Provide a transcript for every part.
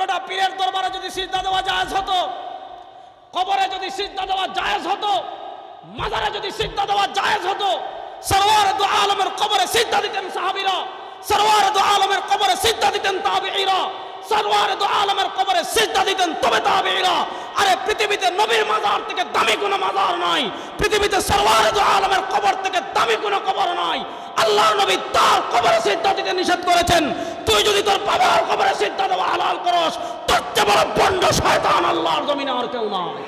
কোনোটা পীরের দরবারে যদি সিজদা দেওয়া জায়েজ হতো, কবরে যদি সিজদা দেওয়া জায়েজ হতো, মাজারে যদি সিজদা দেওয়া জায়েজ হতো, সরওয়ার দু আলমের কবরে সিজদা দিতেন সাহাবীরা, সরওয়ার দু আলমের কবরে সিজদা দিতেন তাবিঈরা, সরওয়ার দু আলমের কবরে সিজদা দিতেন তবে তাবিঈরা। আরে পৃথিবীতে নবীর মাজার থেকে দামি কোনো মাজার নাই, পৃথিবীতে সরওয়ার দু আলমের কবর থেকে দামি কোনো কবর নাই। আল্লাহর নবী তার কবরে সিজদা দিতে নিষেধ করেছেন। তুই যদি তোর বাবার কবরে সিজদা দেওয়া হালাল করস, তোর চেয়ে বড় ভণ্ড শয়তান আল্লাহর জমিনে আর কেউ নাই।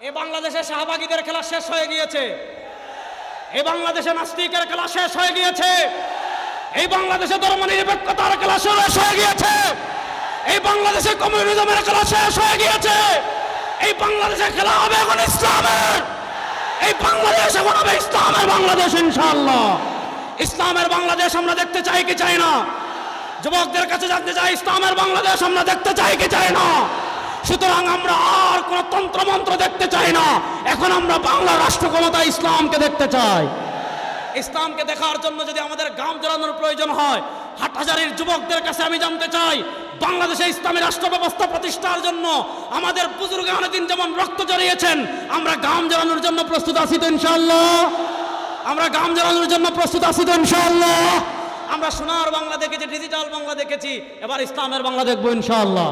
এই বাংলাদেশে শাহবাগীদের খেলা শেষ হয়ে গিয়েছে, এই বাংলাদেশে নাস্তিকের খেলা শেষ হয়ে গিয়েছে, এই বাংলাদেশে ধর্মনিরপেক্ষতার খেলা শেষ হয়ে গিয়েছে, এই বাংলাদেশে কমিউনিজমের খেলা শেষ হয়ে গিয়েছে। এই বাংলাদেশে খেলা হবে এখন ইসলামের, এই বাংলাদেশ এখন হবে ইসলামের বাংলাদেশ ইনশাআল্লাহ। ইসলামের বাংলাদেশ আমরা দেখতে চাই কি চাই না? যুবকদের কাছে জানতে চাই, ইসলামের বাংলাদেশ আমরা দেখতে চাই কি চাই না? সুতরাং আমরা আর কোন তন্ত্রমন্ত্র দেখতে চাই না, এখন আমরা বাংলা রাষ্ট্র ক্ষমতা ইসলামকে দেখতে চাই। ইসলামকে দেখার জন্য যদি আমাদের গাম জ্বালানোর প্রয়োজন হয়, হাটহাজারীর যুবকদের কাছে আমি জানতে চাই, বাংলাদেশে ইসলামী রাষ্ট্র ব্যবস্থা প্রতিষ্ঠার জন্য আমাদের বুজুর্গানে দিন যেমন রক্ত ঝরিয়েছেন, আমরা গাম জ্বালানোর জন্য প্রস্তুত আছি তো ইনশাআল্লাহ? আমরা গাম জ্বালানোর জন্য প্রস্তুত আছি তো ইনশাআল্লাহ? আমরা সোনার বাংলা দেখেছি, ডিজিটাল বাংলা দেখেছি, এবার ইসলামের বাংলা দেখবো ইনশাআল্লাহ,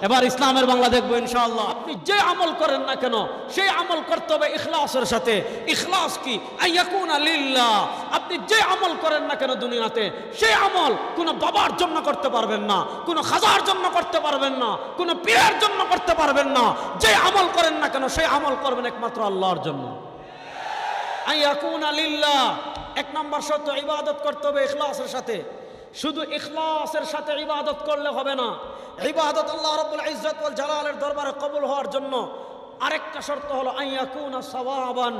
এবার ইসলামের বাংলা দেখবো ইনশাআল্লাহ। আপনি যে আমল করেন না কেন, সেই আমল করতে হবে ইখলাসের সাথে। ইখলাস কি? আইয়াকুনা লিল্লাহ। আপনি যে আমল করেন না কেন দুনিয়াতে, সেই আমল কোনো বাবার জন্য করতে পারবেন না, কোনো খাজার জন্য করতে পারবেন না, কোনো পীরের জন্য করতে পারবেন না। যে আমল করেন না কেন, সেই আমল করবেন একমাত্র আল্লাহর জন্য। আইয়াকুনা লিল্লাহ। এক নম্বর শর্ত, ইবাদত করতে হবে ইখলাসের সাথে। শুধু ইখলাসের সাথে ইবাদত করলে হবে না। ইবাদত আল্লাহ রাব্বুল ইজ্জত ওয়াল জালালের দরবারে কবুল হওয়ার জন্য আরেকটা শর্ত হলো আইয়াকুনা সাওয়াবান,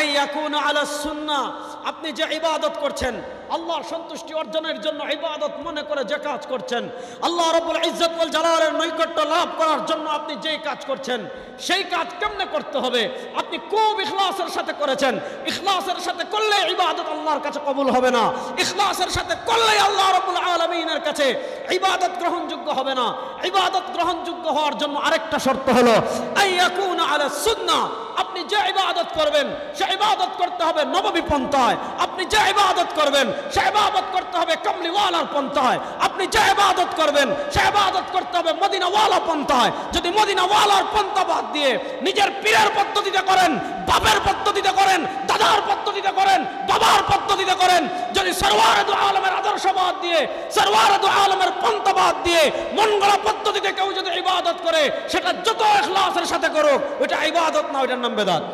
আইয়াকুনা আলা সুন্নাহ। আপনি যে ইবাদত করছেন, আল্লাহর সন্তুষ্টি অর্জনের জন্য ইবাদত মনে করে যে কাজ করছেন, আল্লাহ রাব্বুল ইজ্জত ওয়াল জালালের নৈকট্য লাভ করার জন্য আপনি যেই কাজ করছেন, সেই কাজ কেমনে করতে হবে? আপনি খুব ইখলাসের সাথে করেছেন। ইখলাসের সাথে করলে ইবাদত আল্লাহর কাছে কবুল হবে না। ইখলাসের সাথে করলে আল্লাহ রাব্বুল আলামিনের কাছে ইবাদত গ্রহণযোগ্য হবে না। ইবাদত গ্রহণযোগ্য হওয়ার জন্য আরেকটা শর্ত হলো আইয়াকুনা আলা সুন্নাহ। আপনি যে ইবাদত করবেন, সে ইবাদত করতে হবে নববী পন্থায়। আপনি যে ইবাদত করবেন, সে ইবাদত করতে হবে কামলিওয়ালার পন্থায়। আপনি যে ইবাদত করবেন, সে ইবাদত করতে হবে মদিনাওয়ালা পন্থায়। যদি মদিনাওয়ালার পন্থা বাদ দিয়ে নিজের পীরের পদ্ধতিতে করেন, বাপের পদ্ধতিতে করেন, দাদার পদ্ধতিতে করেন, বাবার পদ্ধতিতে করেন, যদি সরওয়ারে দু আলমের আদর্শ বাদ দিয়ে, সরওয়ারে দু আলমের পন্থা বাদ দিয়ে মন গড়া পদ্ধতিতে কেউ যদি ইবাদত করে, সেটা যত ইখলাসের সাথে করুক, ওইটা ইবাদত না, ওইটার নাম বেদাত।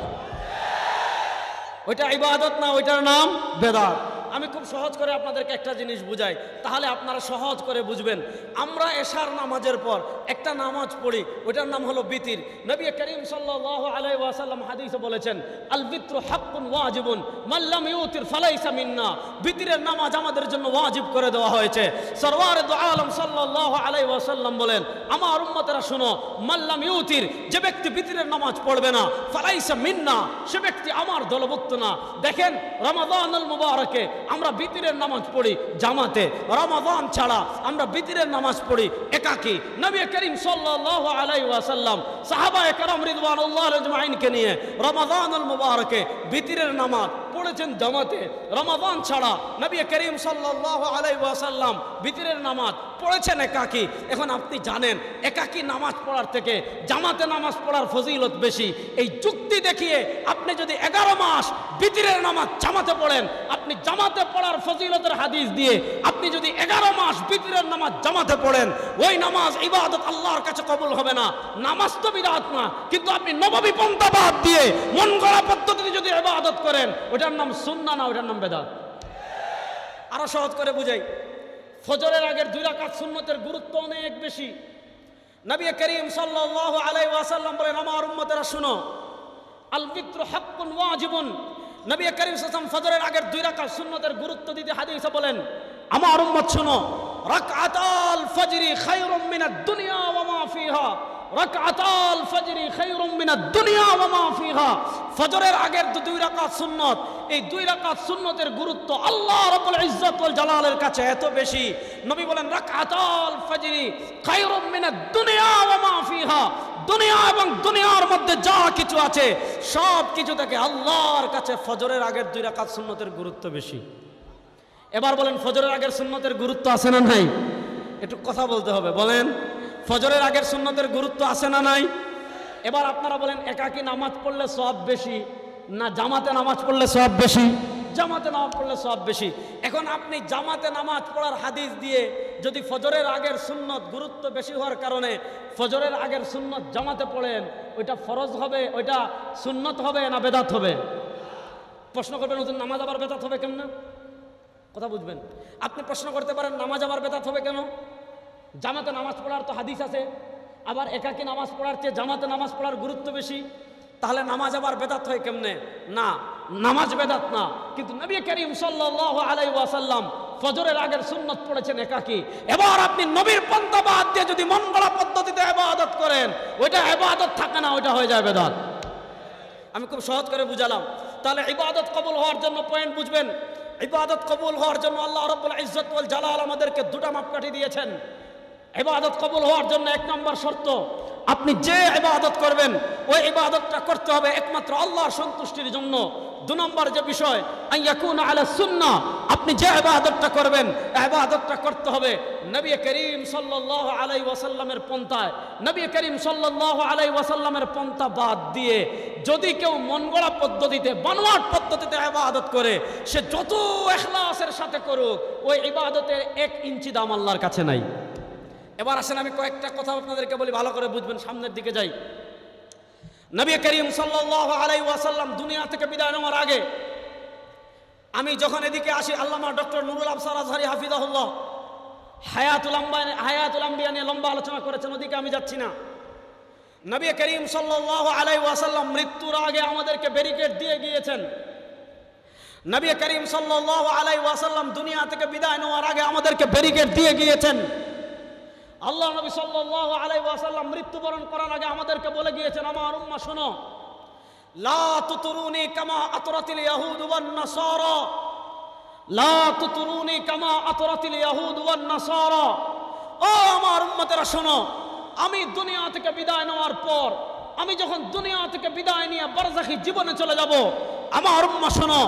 ওইটা ইবাদত না, ওইটার নাম বেদাত। আমি খুব সহজ করে আপনাদেরকে একটা জিনিস বুঝাই, তাহলে আপনারা সহজ করে বুঝবেন। আমরা এশার নামাজের পর একটা নামাজ পড়ি, ওইটার নাম হলো বিতির। নবী করিম সাল্লাল্লাহু আলাইহি ওয়াসাল্লাম হাদিসে বলেছেন, আল বিত্রু হাক্কুন ওয়াজিবুন মান লাম ইউতির ফালাইসা মিন্না। বিতিরের নামাজ আমাদের জন্য ওয়াজিব করে দেওয়া হয়েছে। সরওয়ারে দু আলম সাল্লাল্লাহু আলাইহি ওয়াসাল্লাম বলেন, আমার উম্মতেরা শুনো, মান লাম ইউতির, যে ব্যক্তি বিতিরের নামাজ পড়বে না, ফালাইসা মিন্না, সে ব্যক্তি আমার দলভুক্ত না। দেখেন, রমাদানুল মুবারকে আমরা বিতিরের নামাজ পড়ি জামাতে, রমাদান ছাড়া আমরা বিতিরের নামাজ পড়ি একাকী। নবী করিম সাল্লাল্লাহু আলাইহি ওয়াসাল্লাম সাহাবায়ে কেরাম রিদওয়ানুল্লাহি আজমাইনকে নিয়ে রমাদানুল মুবারকে বিতিরের নামাজ পড়েছেন জামাতে। রমাদান ছাড়া নবী করিম সাল্লাল্লাহু আলাইহি ওয়াসাল্লাম বিতিরের নামাজ পড়েছেন একাকী। এখন আপনি জানেন, একাকী নামাজ পড়ার থেকে জামাতে নামাজ পড়ার ফজিলত বেশি। এই যুক্তি দেখিয়ে আপনি যদি 11 মাস বিতিরের নামাজ জামাতে পড়েন, আপনি জামাতে পড়ার ফজিলতের হাদিস দিয়ে আপনি যদি 11 মাস বিতিরের নামাজ জামাতে পড়েন, ওই নামাজ ইবাদত আল্লাহর কাছে কবুল হবে না। নামাজ তো বিদআত না, কিন্তু আপনি নববী পন্থা বাদ দিয়ে মন গড়া পদ্ধতিতে যদি ইবাদত করেন, ওটার নাম সুন্নাহ না, ওটার নাম বেদাত। আরো সহজ করে বুঝাই, ফজরের আগের 2 রাকাত সুন্নতের গুরুত্ব অনেক বেশি। নবী করিম সাল্লাল্লাহু আলাইহি ওয়াসাল্লাম বলেন, আমার উম্মতেরা শুনো, আল বিত্রু হাক্কুন ওয়াজিবুন। নবী করিম সাল্লাল্লাহু আলাইহি ওয়াসাল্লাম ফজরের আগের 2 রাকাত সুন্নতের গুরুত্ব দিতে হাদিসে বলেন, আমার উম্মত শুনো, রাকাতাল ফজরি খায়রুম মিনাদ দুনিয়া ওয়া মা ফিহা। রাকাতাল ফজরি খায়রুম মিনাদ দুনিয়া ওয়া মা ফিহা। ফজরের আগের দুই রাকাত সুন্নত, এই দুই রাকাত সুন্নতের গুরুত্ব আল্লাহ রাব্বুল ইজ্জত ওয়াল জালালের কাছে এত বেশি। নবী বলেন রাকাতাল ফজরি খায়রুম মিনাদ দুনিয়া ওয়া মা ফিহা, দুনিয়া এবং দুনিয়ার মধ্যে যা কিছু আছে সব কিছু থেকে আল্লাহর কাছে ফজরের আগের দুই রাকাত সুন্নতের গুরুত্ব বেশি। এবার বলেন ফজরের আগের সুন্নতের গুরুত্ব আছে না নাই? একটু কথা বলতে হবে, বলেন ফজরের আগের সুন্নতের গুরুত্ব আছে না নাই? এবার আপনারা বলেন একাকী নামাজ পড়লে সওয়াব বেশি না জামাতে নামাজ পড়লে সওয়াব বেশি? জামাতে নামাজ পড়লে সওয়াব বেশি। এখন আপনি জামাতে নামাজ পড়ার হাদিস দিয়ে যদি ফজরের আগের সুন্নত গুরুত্ব বেশি হওয়ার কারণে ফজরের আগের সুন্নত জামাতে পড়েন, ওইটা ফরজ হবে, ওইটা সুন্নত হবে না বেদাত হবে? প্রশ্ন করবেন নতুন নামাজ আবার বেদাত হবে কেন? না কথা বুঝবেন। আপনি প্রশ্ন করতে পারেন নামাজ আবার বেদাত হবে কেন? জামাতে নামাজ পড়ার তো হাদিস আছে, আবার একাকী নামাজ পড়ার চেয়ে জামাতে নামাজ পড়ার গুরুত্ব বেশি, তাহলে নামাজ আবার বেদাত হয় কেমনে? না, নামাজ বেদাত না, কিন্তু নবী করিম সাল্লাল্লাহু আলাইহি ওয়াসাল্লাম ফজরের আগের সুন্নত পড়েছেন একাকী। এবার আপনি নবীর পন্থা বাদ দিয়ে যদি মন গড়া পদ্ধতিতে ইবাদত করেন, ওইটা ইবাদত থাকে না, ওইটা হয়ে যায় বেদাত। আমি খুব সহজ করে বুঝালাম। তাহলে ইবাদত কবুল হওয়ার জন্য পয়েন্ট বুঝবেন। ইবাদত কবুল হওয়ার জন্য আল্লাহ রাব্বুল ইজ্জত ওয়াল জালাল আমাদেরকে দুটো মাপকাঠি দিয়েছেন। ইবাদত কবুল হওয়ার জন্য এক নম্বর শর্ত, আপনি যে ইবাদত করবেন ওই ইবাদতটা করতে হবে একমাত্র আল্লাহর সন্তুষ্টির জন্য। দুই নম্বর যে বিষয় আইয়াকুনা আলা সুন্নাহ, আপনি যে ইবাদতটা করবেন ইবাদতটা করতে হবে নবী করিম সাল্লাল্লাহু আলাইহি ওয়াসাল্লামের পন্থায়। নবী করিম সাল্লাল্লাহু আলাইহি ওয়াসাল্লামের পন্থা বাদ দিয়ে যদি কেউ মনগড়া পদ্ধতিতে বানোয়াট পদ্ধতিতে ইবাদত করে, সে যত ইখলাসের সাথে করুক ওই ইবাদতের 1 ইঞ্চি দাম আল্লাহর কাছে নাই। এবার আসেন আমি কয়েকটা কথা আপনাদেরকে বলি, ভালো করে বুঝবেন, সামনের দিকে যাই। নবী করিম সাল্লাল্লাহু আলাইহি ওয়াসাল্লাম দুনিয়া থেকে বিদায় নেওয়ার আগে, আমি যখন এদিকে আসি, আল্লামা ডক্টর নুরুল আবসার আজহারী হাফিজাহুল্লাহ হায়াতুল আম্বিয়া নিয়ে লম্বা আলোচনা করেছেন, ওদিকে আমি যাচ্ছি না। নবী করিম সাল্লাল্লাহু আলাইহি ওয়াসাল্লাম মৃত্যুর আগে আমাদেরকে ব্যারিকেড দিয়ে গিয়েছেন। নবী করিম সাল্লাল্লাহু আলাইহি ওয়াসাল্লাম দুনিয়া থেকে বিদায় নেওয়ার আগে আমাদেরকে ব্যারিকেড দিয়ে গিয়েছেন। আল্লাহ নবী সাল্লাল্লাহু আলাইহি ওয়াসাল্লাম মৃত্যুবরণ করার আগে আমাদেরকে বলে গিয়েছেন, আমার উম্মাহ শোনো, লা তুতরুনি কামা আতরাতিল ইয়াহুদ ওয়ান নাসারা, লা তুতরুনি কামা আতরাতিল ইয়াহুদ ওয়ান নাসারা। ও আমার উম্মতেরা শোনো, আমি দুনিয়া থেকে বিদায় নেওয়ার পর, আমি যখন দুনিয়া থেকে বিদায় নিয়ে বারজাখী জীবনে চলে যাব, আমার উম্মাহ শোনো,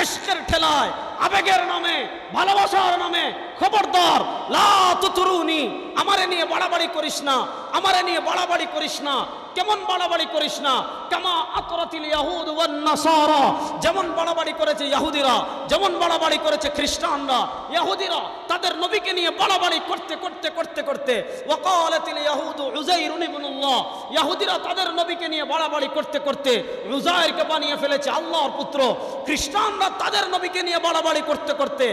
ইশকের ঠেলায়, আবেগের নামে, ভালোবাসার নামে খবরদার লা তুতরুনি, আমারে নিয়ে বাড়াবাড়ি করিস না, আমারে নিয়ে বাড়াবাড়ি করিস না। কেমন বাড়াবাড়ি করিস না? কামা আতরাতিল ইয়াহুদ ওয়ান নাসারা, যেমন বাড়াবাড়ি করেছে ইহুদিরা, যেমন বাড়াবাড়ি করেছে খ্রিস্টানরা। ইহুদিরা তাদের নবীকে নিয়ে বাড়াবাড়ি করতে করতে করতে করতে ওয়াকালাতিল ইয়াহুদ উযাইর ইবনুল্লাহ, ইহুদিরা তাদের নবীকে নিয়ে বাড়াবাড়ি করতে করতে উযাইরকে বানিয়ে ফেলেছে আল্লাহর পুত্র। খ্রিস্টানরা তাদের নবীকে নিয়ে বাড়াবাড়ি করতে করতে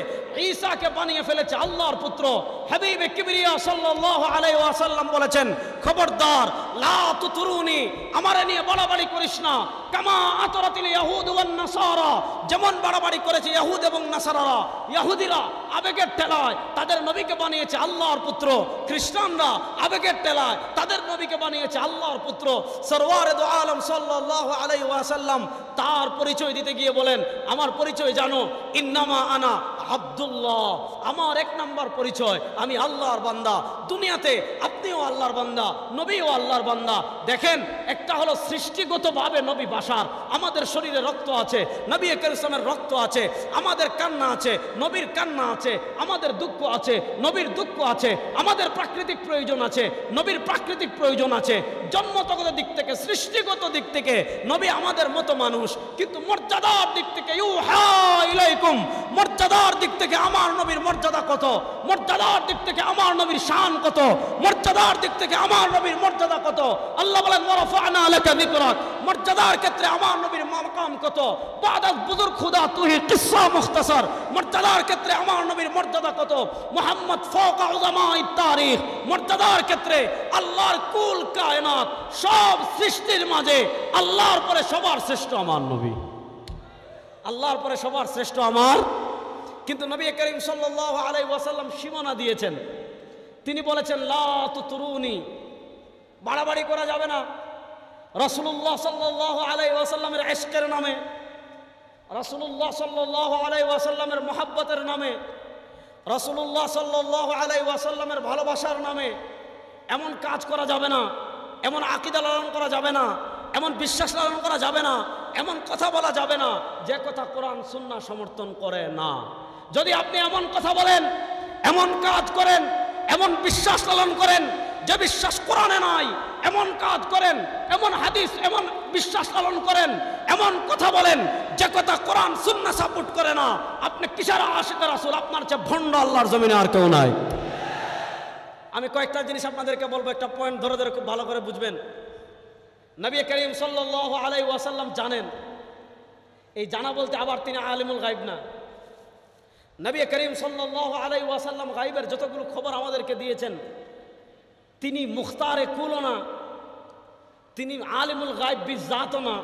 ঈসাকে বানিয়ে ফেলেছে আল্লাহর পুত্র। হাবিবে কিবরিয়া সাল্লাল্লাহু আলাইহি ওয়াসাল্লাম বলেছেন, খবরদার লা তুতরুনি, আমারে নিয়ে বাড়াবাড়ি করিস না। কামা আতরাতিল ইয়াহুদ ওয়ান নাসারা, যেমন বাড়াবাড়ি করেছে ইহুদ এবং নাসারারা। ইহুদিরা আবেগের ঠেলায় তাদের নবীকে বানিয়েছে আল্লাহর পুত্র, খ্রিস্টানরা আবেগের ঠেলায় তাদের নবীকে বানিয়েছে আল্লাহর পুত্র। সরওয়ারে দো আলম সাল্লাল্লাহু আলাইহি ওয়াসাল্লাম তার পরিচয় দিতে গিয়ে বলেন, আমার পরিচয় জানো, ইন্নামা আনা আব্দুল্লাহ, আমার 1 নম্বর পরিচয় আমি আল্লাহর বান্দা। দুনিয়াতে আপনিও আল্লাহর বান্দা, নবীও আল্লাহর বান্দা। দেখেন, একটা হলো সৃষ্টিগতভাবে নবী বাশার, আমাদের শরীরে রক্ত আছে, নবী কারীমের রক্ত আছে, আমাদের কান্না আছে, নবীর কান্না আছে, আমাদের দুঃখ আছে, নবীর দুঃখ আছে, আমাদের প্রাকৃতিক প্রয়োজন আছে, নবীর প্রাকৃতিক প্রয়োজন আছে। জন্মগত দিক থেকে, সৃষ্টিগত দিক থেকে নবী আমাদের মতো মানুষ, কিন্তু মর্যাদার দিক থেকে ইউহা ইলাইকুম, মর্যাদার দিক থেকে আমার নবীর মর্যাদা কত, মর্যাদার দিক থেকে আমার নবীর শান কত, মর্যাদার দিক থেকে আমার নবীর মর্যাদা কত। আল্লাহ বলেন ওয়ারাফা'না লাকা যিকরাক, মর্যাদার ক্ষেত্রে আমার নবীর মাকাম কত। বাদাত বুজুর্গ খুদা তুহি কিসসা মুখতাসার, মর্যাদার ক্ষেত্রে আমার নবীর মর্যাদা কত। মুহাম্মদ ফাওকা উলামাই তারিখ, মর্যাদার ক্ষেত্রে আল্লাহর কুল কায়নাত সব সৃষ্টির মাঝে আল্লাহর পরে সবার শ্রেষ্ঠ আমার নবী, আল্লাহর পরে সবার শ্রেষ্ঠ আমার। কিন্তু নবী করিম সাল্লাল্লাহু আলাইহি ওয়াসাল্লাম সীমানা দিয়েছেন, তিনি বলেছেন লা তুতরুনি, বাড়াবাড়ি করা যাবে না। রাসূলুল্লাহ সাল্লাল্লাহু আলাইহি ওয়াসাল্লামের ইশকের নামে, রাসূলুল্লাহ সাল্লাল্লাহু আলাইহি ওয়াসাল্লামের মহব্বতের নামে, রাসূলুল্লাহ সাল্লাল্লাহু আলাইহি ওয়াসাল্লামের ভালোবাসার নামে এমন কাজ করা যাবে না, এমন আকীদা লালন করা যাবে না, এমন বিশ্বাস লালন করা যাবে না, এমন কথা বলা যাবে না যে কথা কোরআন সুন্নাহ সমর্থন করে না। যদি আপনি এমন কথা বলেন, এমন কাজ করেন, এমন বিশ্বাস লালন করেন যে বিশ্বাস কোরআনে নাই, এমন কাজ করেন, এমন হাদিস, এমন বিশ্বাস লালন করেন, এমন কথা বলেন যে কথা কোরআন সুন্নাহ সাপোর্ট করে না, আপনি কিসের আশিক রাসূল? আপনার চেয়ে ভণ্ড আল্লাহর জমিনে আর কেউ নাই। আমি কয়েকটা জিনিস আপনাদেরকে বলবো, একটা পয়েন্ট ধরে ধরে খুব ভালো করে বুঝবেন। নবী করিম সাল্লাল্লাহু আলাইহি ওয়াসাল্লাম জানেন, এই জানা বলতে আবার তিনি আলিমুল গায়ব না। নবী করিম সাল্লাল্লাহু আলাইহি ওয়াসাল্লাম গায়বের যতগুলো খবর আমাদেরকে দিয়েছেন, তিনি মুখতারে কুল না, তিনি আলিমুল গায়ব বিজাত না।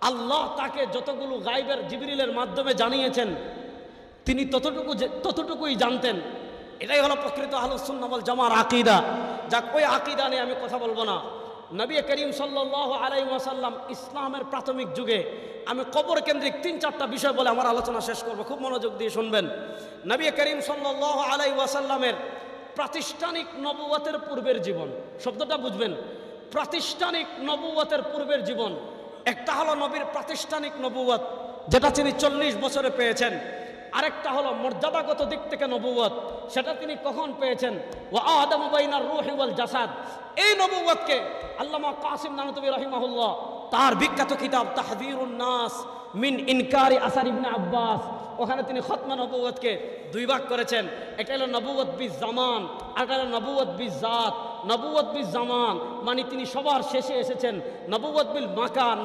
আল্লাহ তাকে যতগুলো গায়বের জিবরিলের মাধ্যমে জানিয়েছেন, তিনি ততটুকুই জানতেন। এটাই হলো প্রকৃত আহলুস সুন্নাহ ওয়াল জামার আকীদা। যাক, ওই আকীদা নিয়ে আমি কথা বলবো না। নবী করিম সাল্লাল্লাহু আলাইহি ওয়াসাল্লাম ইসলামের প্রাথমিক যুগে, আমি কবর কেন্দ্রিক 3-4টা বিষয় বলে আমার আলোচনা শেষ করব, খুব মনোযোগ দিয়ে শুনবেন। নবী করিম সাল্লাল্লাহু আলাইহি ওয়াসাল্লামের প্রাতিষ্ঠানিক নবুয়তের পূর্বের জীবন, শব্দটা বুঝবেন। প্রাতিষ্ঠানিক নবুয়তের পূর্বের জীবন, একটা হলো নবীর প্রাতিষ্ঠানিক নবুয়ত, যেটা তিনি 40 বছরে পেয়েছেন। আরেকটা হলো মর্যাদাগত দিক থেকে নবুয়ত, সেটা তিনি কখন পেয়েছেন? ওয়া আদামু বাইনার রূহি ওয়াল জাসাদ। এই নবুয়তকে আল্লামা কাসিম নানুতুবি রাহিমাহুল্লাহ তার বিখ্যাত কিতাব তাহযীরুন নাস মিন ইনকারি আসার ইবনে আব্বাস, ওখানে তিনি খতমা নবুয়তকে 2 ভাগ করেছেন। একটা হলো নবুয়ত বিজ জামান, আর একটা হলো নবুয়ত বিজ জাত। নবুয়ত বিজ জামান মানে তিনি সবার শেষে এসেছেন। নবুয়ত বিল মাকান,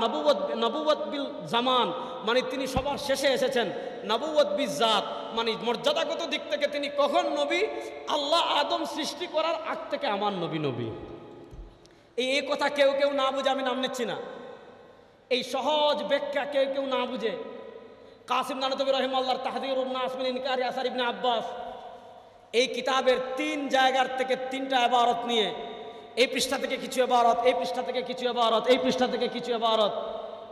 নবুয়ত বিল জামান মানে তিনি সবার শেষে এসেছেন। নবুয়ত বিজ জাত মানে মর্যাদাগত দিক থেকে তিনি কখন নবী? আল্লাহ আদম সৃষ্টি করার আগ থেকে আমার নবী। এই কথা কেউ কেউ না বুঝে, আমি নাম নিচ্ছি না, এই সহজ ব্যাখ্যা কেউ কেউ না বুঝে কাসিম নানুতুবি রাহিমাহুল্লাহর তাহযীরুন নাস মিন ইনকারি আসার ইবনে আব্বাস এই কিতাবের 3 জায়গার থেকে 3টা ইবারত নিয়ে, এই পৃষ্ঠা থেকে কিছু ইবারত, এই পৃষ্ঠা থেকে কিছু ইবারত, এই পৃষ্ঠা থেকে কিছু ইবারত,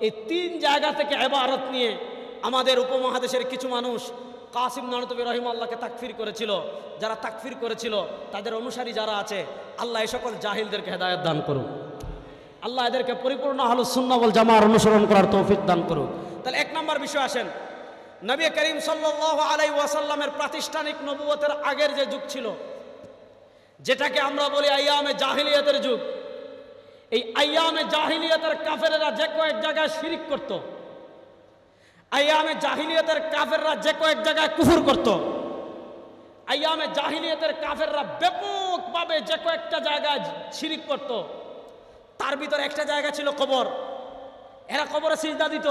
এই 3 জায়গা থেকে ইবারত নিয়ে আমাদের উপমহাদেশের কিছু মানুষ কাসিম নানুতুবি রাহিমাহুল্লাহকে তাকফির করেছিল। যারা তাকফির করেছিল, তাদের অনুসারী যারা আছে, আল্লাহ এই সকল জাহিলদেরকে হেদায়েত দান করুক। আল্লাহ এদেরকে পরিপূর্ণ আহলুস সুন্নাহ ওয়াল জামার অনুসরণ করার তৌফিক দান করুক। তাহলে 1 নম্বর বিষয় আসেন, নবী করিম সাল্লাল্লাহু আলাইহি ওয়াসাল্লামের প্রাতিষ্ঠানিক নবুয়তের আগের যে যুগ ছিল, যেটাকে আমরা বলি আইয়ামে জাহিলিয়াতের যুগ, এই আইয়ামে জাহিলিয়াতের কাফেররা যে কয়েক জায়গায় শিরিক করত, আইয়ামে জাহিলিয়াতের কাফেররা যে কয়েক জায়গায় কুফর করত, আইয়ামে জাহিলিয়াতের কাফেররা ব্যাপকভাবে যে কয়েকটা জায়গায় শিরিক করত, তার ভিতরে একটা জায়গা ছিল কবর। এরা কবরে সিজদা দিত,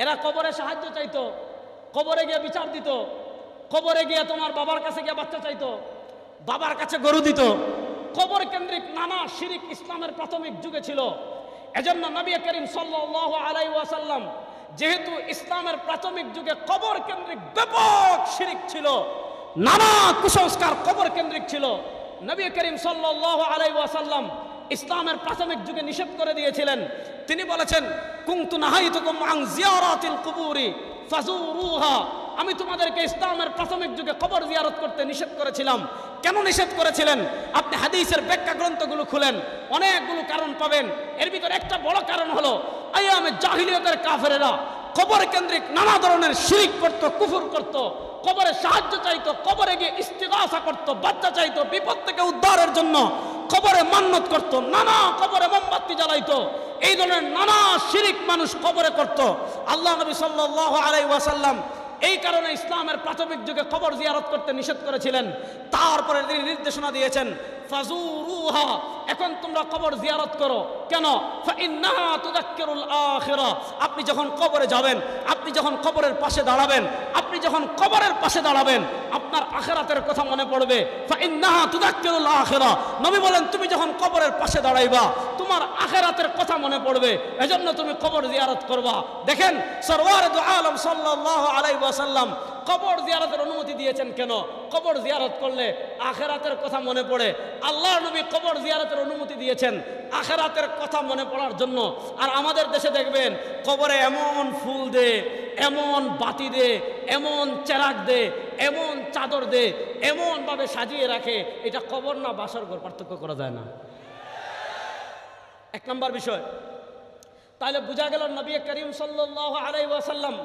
এরা কবরে সাহায্য চাইতো, কবরে গিয়ে বিচার দিত, কবরে গিয়ে তোমার বাবার কাছে গিয়ে বাচ্চা চাইতো, বাবার কাছে গরু দিত। কবর কেন্দ্রিক নানা শিরিক ইসলামের প্রাথমিক যুগে ছিল। এজন্য নবী করিম সাল্লাল্লাহু আলাইহি ওয়াসাল্লাম, যেহেতু ইসলামের প্রাথমিক যুগে কবর কেন্দ্রিক ব্যাপক শিরিক ছিল, নানা কুসংস্কার কবর কেন্দ্রিক ছিল, নবী করিম সাল্লাল্লাহু আলাইহি ওয়াসাল্লাম ইসলামের প্রাথমিক যুগে নিষেধ করে দিয়েছিলেন। তিনি বলেছেন, কুনতু নাহাইতুকুম আন জিয়ারাতিল কুবুরি ফাজুরুহা, আমি তোমাদেরকে ইসলামের প্রাথমিক যুগে কবর জিয়ারত করতে নিষেধ করেছিলাম। কেন নিষেধ করেছিলেন? আপনি হাদিসের ব্যাখ্যা গ্রন্থগুলো খুলেন, অনেকগুলো কারণ পাবেন। এর ভিতরে একটা বড় কারণ হলো আইয়ামে জাহিলিয়াতের কাফেরেরা কবর কেন্দ্রিক নানা ধরনের শিরিক করত, কুফর করত, কবরে সাহায্য চাইতো, কবরে গিয়ে ইস্তিগাসা করত, বাচ্চা চাইতো, বিপদ থেকে উদ্ধারের জন্য কবরে মান্নত করত, নানা কবরে মোমবাতি জ্বালাইতো। এই ধরনের নানা শিরিক মানুষ কবরে করত। আল্লাহ নবী সাল্লাল্লাহু আলাইহি ওয়াসাল্লাম এই কারণে ইসলামের প্রাথমিক যুগে কবর জিয়ারত করতে নিষেধ করেছিলেন। তারপরে তিনি নির্দেশনা দিয়েছেন, ফাজুরুহা, এখন তোমরা কবর জিয়ারত করো। কেন? ফাইন্নাহা তুযাক্কিরুল আখিরা, আপনি যখন কবরে যাবেন, আপনি যখন কবরের পাশে দাঁড়াবেন, আপনি যখন কবরের পাশে দাঁড়াবেন, আপনার আখিরাতের কথা মনে পড়বে। ফাইন্নাহা তুযাক্কিরুল আখিরা, নবী বলেন তুমি যখন কবরের পাশে দাঁড়াইবা, তোমার আখিরাতের কথা মনে পড়বে, এজন্য তুমি কবর জিয়ারত করবা। দেখেন সরওয়ারে দু আলম সাল্লাল্লাহু আলাইহি ওয়াসাল্লাম কবর জিয়ারতের অনুমতি দিয়েছেন কেন? কবর জিয়ারত করলে আখেরাতের কথা মনে পড়ে। আল্লাহ নবী কবর জিয়ারতের অনুমতি দিয়েছেন আখেরাতের কথা মনে পড়ার জন্য। আর আমাদের দেশে দেখবেন কবরে এমন ফুল দে, এমন বাতি দে, এমন চেরাগ দে, এমন চাদর দে, এমনভাবে সাজিয়ে রাখে, এটা কবর না বাসর ঘর পার্থক্য করা যায় না। এক নম্বর বিষয়। তাহলে বোঝা গেল নবী করিম সাল্লাল্লাহু আলাইহি ওয়াসাল্লাম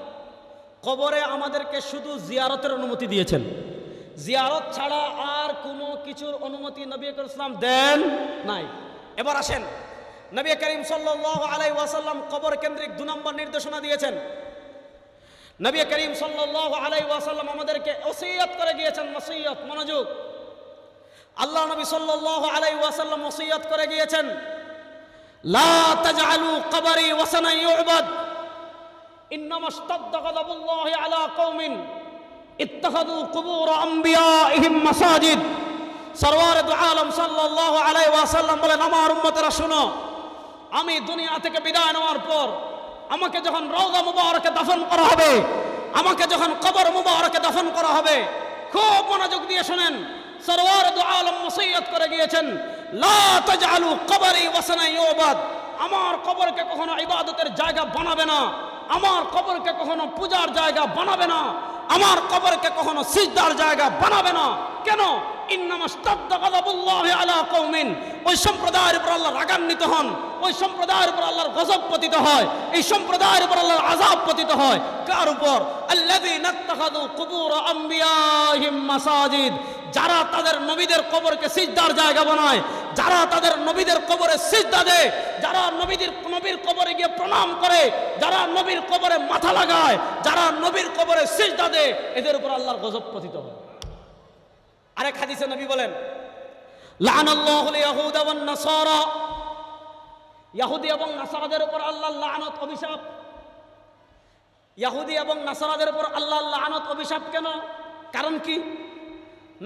কবরে আমাদেরকে শুধু জিয়ারতের অনুমতি দিয়েছেন, জিয়ারত ছাড়া আর কোনো কিছুর অনুমতি নবী করিম সাল্লাল্লাহু আলাইহি ওয়াসাল্লাম দেন নাই। এবার আসেন, নবী করিম সাল্লাল্লাহু আলাইহি ওয়াসাল্লাম কবর কেন্দ্রিক 2 নম্বর নির্দেশনা দিয়েছেন। নবী করিম সাল্লাল্লাহু আলাইহি ওয়াসাল্লাম আমাদেরকে ওসিয়ত করে গিয়েছেন। ওসিয়ত, মনোযোগ। আল্লাহ নবী সাল্লাল্লাহু আলাইহি ওয়াসাল্লাম ওসিয়ত করে গিয়েছেন, লা তাজআলু কবরি ওয়াসানান ইউবাদ ইন্নামা ইশতাদ্দা গাযাবুল্লাহি আলা কওমিন ইত্তাখাযু কুবুর আমবিয়াইহিম মাসাজিদ। সরওয়ারে দু আলম সাল্লাল্লাহু আলাইহি ওয়াসাল্লাম বলেন, আমার উম্মতেরা শুনো, আমি দুনিয়া থেকে বিদায় নেওয়ার পর আমাকে যখন রওজা মুবারকে দাফন করা হবে, আমাকে যখন কবর মুবারকে দাফন করা হবে, খুব মনোযোগ দিয়ে শুনেন, সরওয়ারে দু আলম ওসিয়ত করে গিয়েছেন, লা তাজআলু কবরি ওয়াসানান ইউবাদ, আমার কবরকে কখনো ইবাদতের জায়গা বানাবে না, আমার কবরকে কখনো পূজার জায়গা বানাবে না, আমার কবরকে কখনো সিজদার জায়গা বানাবে না। কেন? ইন্নামা ইশতাদ্দা গাযাবুল্লাহি আলা কওমিন, ওই সম্প্রদায়ের উপর আল্লাহ রাগান্বিত হন, ওই সম্প্রদায়ের উপর আল্লাহর গজব পতিত হয়, এই সম্প্রদায়ের উপর আল্লাহর আযাব পতিত হয়। কার উপর? আল্লাযীনা ইত্তাখাযু কুবুর আমবিয়াইহিম মাসাজিদ, যারা তাদের নবীদের কবরকে সিজদার জায়গা বানায়, যারা তাদের নবীদের কবরে সিজদা দেয়, যারা নবীর কবরে গিয়ে প্রণাম করে, যারা নবীর কবরে মাথা লাগায়, যারা নবীর কবরে সিজদা দেয়, এদের উপর আল্লাহর গজব পতিত হয়। আরেক হাদিসে নবী বলেন, লাআনাল্লাহুল ইয়াহুদা ওয়ান নাসারা, ইহুদি এবং নাসারাদের উপর আল্লাহর লানত, অভিশাপ। ইহুদি এবং নাসারাদের উপর আল্লাহর লানত, অভিশাপ কেন? কারণ কি?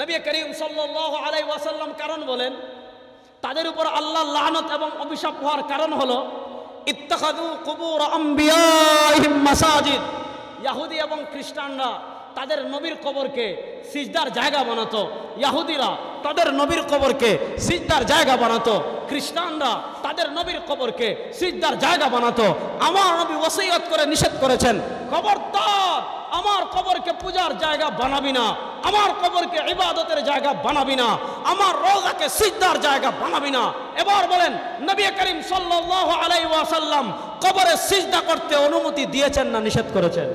নবী করিম সাল্লাল্লাহু আলাইহি ওয়াসাল্লাম কারণ বলেন, তাদের উপর আল্লাহর লানত এবং অভিশাপ হওয়ার কারণ হলো ইত্তাখাযু কুবুর আমবিয়াইহিম মাসাজিদ। ইহুদি এবং খ্রিস্টানরা তাদের নবীর কবরকে সিজদার জায়গা বানাতো, ইহুদিরা তাদের নবীর কবরকে সিজদার জায়গা বানাতো, খ্রিস্টানরা তাদের নবীর কবরকে সিজদার জায়গা বানাতো। আমার নবী ওসিয়ত করে নিষেধ করেছেন, খবরদার আমার কবরকে পূজার জায়গা বানাবি না, আমার কবরকে ইবাদতের জায়গা বানাবি না, আমার রওজাকে সিজদার জায়গা বানাবি না। এবার বলেন, নবী করিম সাল্লাল্লাহু আলাইহি ওয়াসাল্লাম কবরে সিজদা করতে অনুমতি দিয়েছেন না নিষেধ করেছেন?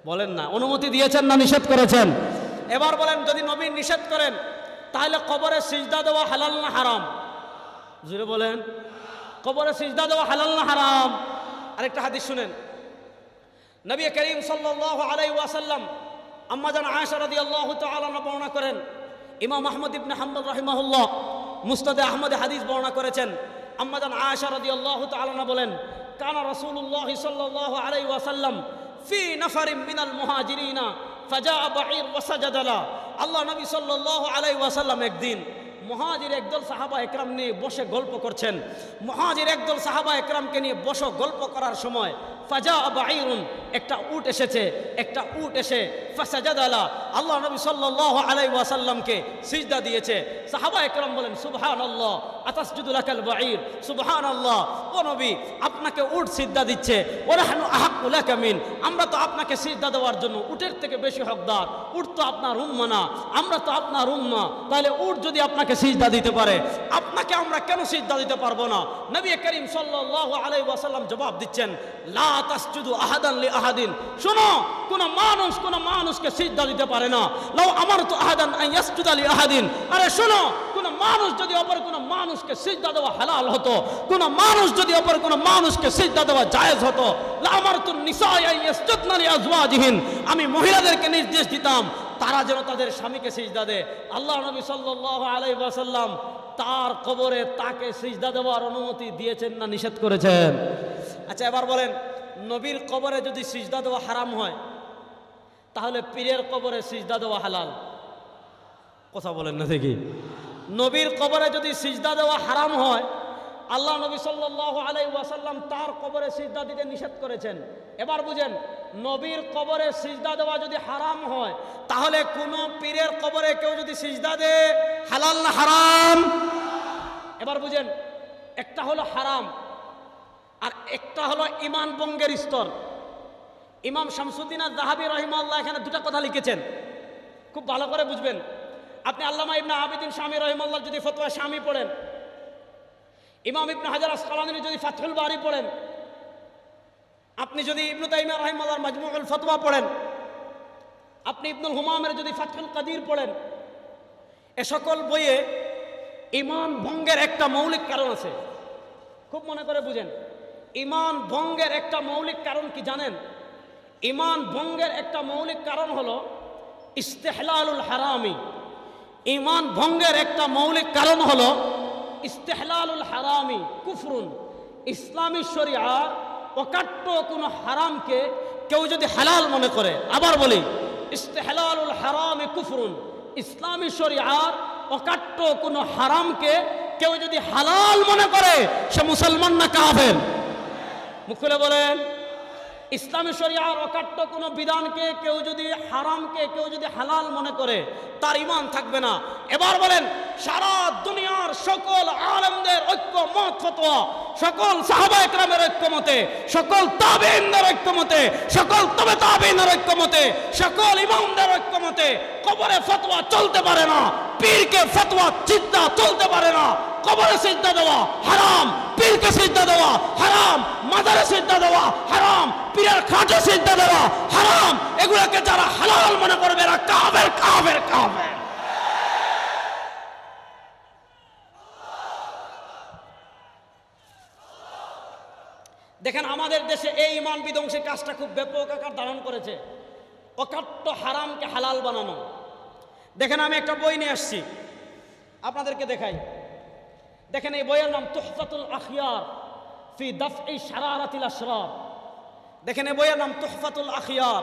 বলেন না, অনুমতি দিয়েছেন না নিষেধ করেছেন? এবার বলেন, যদি নবী নিষেধ করেন তাহলে কবরে সিজদা দেওয়া হালাল না হারাম? জোরে বলেন, কবরে সিজদা দেওয়া হালাল না হারাম? আরেকটা হাদিস শুনেন, নবী করিম সাল্লাল্লাহু আলাইহি ওয়াসাল্লাম আম্মা জান আয়েশা রাদিয়াল্লাহু তাআলা আনহা বর্ণনা করেন, ইমাম আহমদ ইবনে হাম্বল রাহিমাহুল্লাহ মুসনাদে আহমদে হাদিস বর্ণনা করেছেন। আম্মা জান আয়েশা রাদিয়াল্লাহু তাআলা আনহা বলেন, কানা রাসূলুল্লাহ সাল্লাল্লাহু আলাইহি ওয়াসাল্লাম ফি নাফারিন মিনাল মুহাজিরিনা ফাজাআ বাঈর ওয়া সাজাদা লা। আল্লাহ নবী সাল্লাল্লাহু আলাইহি ওয়াসাল্লাম একদিন মুহাজির একদল সাহাবা একরাম নিয়ে বসে গল্প করছেন। মুহাজির একদল সাহাবা একরামকে নিয়ে বসে গল্প করার সময় ফাজাআ বাঈরুন, একটা উট এসেছে, একটা উট এসে ফাসাজাদা লা, আল্লাহ নবী সাল্লাল্লাহু আলাইহি ওয়াসাল্লামকে সিজদা দিয়েছে। সাহাবা একরাম বলেন, সুবহানাল্লাহ, আতাসজুদু লাকাল বাঈর, সুবহানাল্লাহ, ও নবী আপনাকে উট সিজদা দিচ্ছে, ওয়া নাহনু আহাক্কু লাকা মিন, আমরা তো আপনাকে সিজদা দেওয়ার জন্য উটের থেকে বেশি হকদার, উট তো আপনার উম্মা না, আমরা তো আপনার উম্মা, তাহলে উট যদি আপনাকে সিজদা দিতে পারে আপনাকে আমরা কেন সিজদা দিতে পারবো না? নবী করিম সাল্লাল্লাহু আলাইহি ওয়াসাল্লাম জবাব দিচ্ছেন, লা তাসজুদু আহাদান লি আহাদিন, শোনো, কোন মানুষকে সিজদা দিতে পারে না। লাউ আমারতু আহাদান আন ইয়াসজুদা লি আহাদিন, আরে শোনো, কোন মানুষ যদি অপর কোন মানুষকে সিজদা দেওয়া হালাল হতো, কোন মানুষ যদি অপর কোন মানুষকে সিজদা দেওয়া জায়েজ হতো, লা আমারতু নিসা আন ইয়াসজুদনা লি আজওয়াজিহিন, আমি মহিলাদেরকে নির্দেশ দিতাম তারা যেন তাদের স্বামীকে সিজদা দেয়। আল্লাহ নবী সাল্লাল্লাহু আলাইহি ওয়াসাল্লাম তার কবরে তাকে সিজদা দেওয়ার অনুমতি দিয়েছেন না নিষেধ করেছেন? আচ্ছা এবার বলেন, নবীর কবরে যদি সিজদা দেওয়া হারাম হয় তাহলে পীরের কবরে সিজদা দেওয়া হালাল? কথা বলেন না দেখি। নবীর কবরে যদি সিজদা দেওয়া হারাম হয় আল্লাহ নবী সাল্লাল্লাহু আলাইহি ওয়াসাল্লাম তার কবরে সিজদা দিতে নিষেধ করেছেন। এবার বুঝেন, নবীর কবরে সিজদা দেওয়া যদি হারাম হয়, তাহলে কোন পীরের কবরে কেউ যদি সিজদা দেয় হালাল না হারাম? এবার বুঝেন, একটা হলো হারাম আর একটা হলো ঈমান ভঙ্গের স্তর। ইমাম শামসুদ্দিন আয-যাহাবী রাহিমাহুল্লাহ এখানে দুটো কথা লিখেছেন, খুব ভালো করে বুঝবেন। আপনি আল্লামা ইবনে আবিদিন শামী রাহিমাহুল্লাহ যদি ফতোয়া শামী পড়েন, ইমাম ইবনে হাজার আসকালানির যদি ফাতহুল বারী পড়েন, আপনি যদি ইবনে তাইমিয়া রাহিমাহুল্লাহর মাজমুউল ফতোয়া পড়েন, আপনি ইবনুল হুমামের যদি ফাতহুল কাদির পড়েন, এ সকল বইয়ে ঈমান ভঙ্গের একটা মৌলিক কারণ আছে। খুব মনে করে বুঝেন, ঈমান ভঙ্গের একটা মৌলিক কারণ কি জানেন? ঈমান ভঙ্গের একটা মৌলিক কারণ হলো ইস্তেহলালুল হারামি। ঈমান ভঙ্গের একটা মৌলিক কারণ হলো ইস্তেহলালুল হারামি কুফরুন। ইসলামী শরিয়া অকাট্য কোনো হারামকে কেউ যদি হালাল মনে করে, আবার বলি, ইস্তেহলালুল হারামি কুফরুন। ইসলামী শরিয়ার অকাট্য কোনো হারামকে কেউ যদি হালাল মনে করে, সে মুসলমান না কাফের? মুখ খুলে বলেন। ইসলামী শরিয়ার অকাট্য কোনো বিধানকে কেউ যদি হারামকে কেউ যদি হালাল মনে করে, তার ঈমান থাকবে না। এবার বলেন, সারা দুনিয়ার সকল আলেমদের ঐক্যমত ফতোয়া, সকল সাহাবা একরামের ঐক্যমতে, সকল তাবেঈনদের ঐক্যমতে, সকল তবে তাবেঈনের ঐক্যমতে, সকল ইমামদের ঐক্যমতে কবরে ফতোয়া চলতে পারে না, পীরকে ফতোয়া সিজদা চলতে পারে না। কবরে সিজদা দেওয়া হারাম, পীরকে সিজদা দেওয়া হারাম, মাজারে সিজদা দেওয়া হারাম, পীরের খাটে সিজদা দেওয়া হারাম। এগুলোকে যারা হালাল মনে করবে এরা কাফের, কাফের, কাফের। দেখেন, আমাদের দেশে এই ঈমান বিধ্বংসী কাজটা খুব ব্যাপক আকার ধারণ করেছে, অকাট্য হারামকে হালাল বানানো। দেখেন, আমি একটা বই নিয়ে আসছি, আপনাদেরকে দেখাই। দেখেন, এই বইয়ের নাম তুহফাতুল আখিয়ার ফি দাফই শারারাতিল আশরার। দেখেন, এই বইয়ের নাম তুহফাতুল আখিয়ার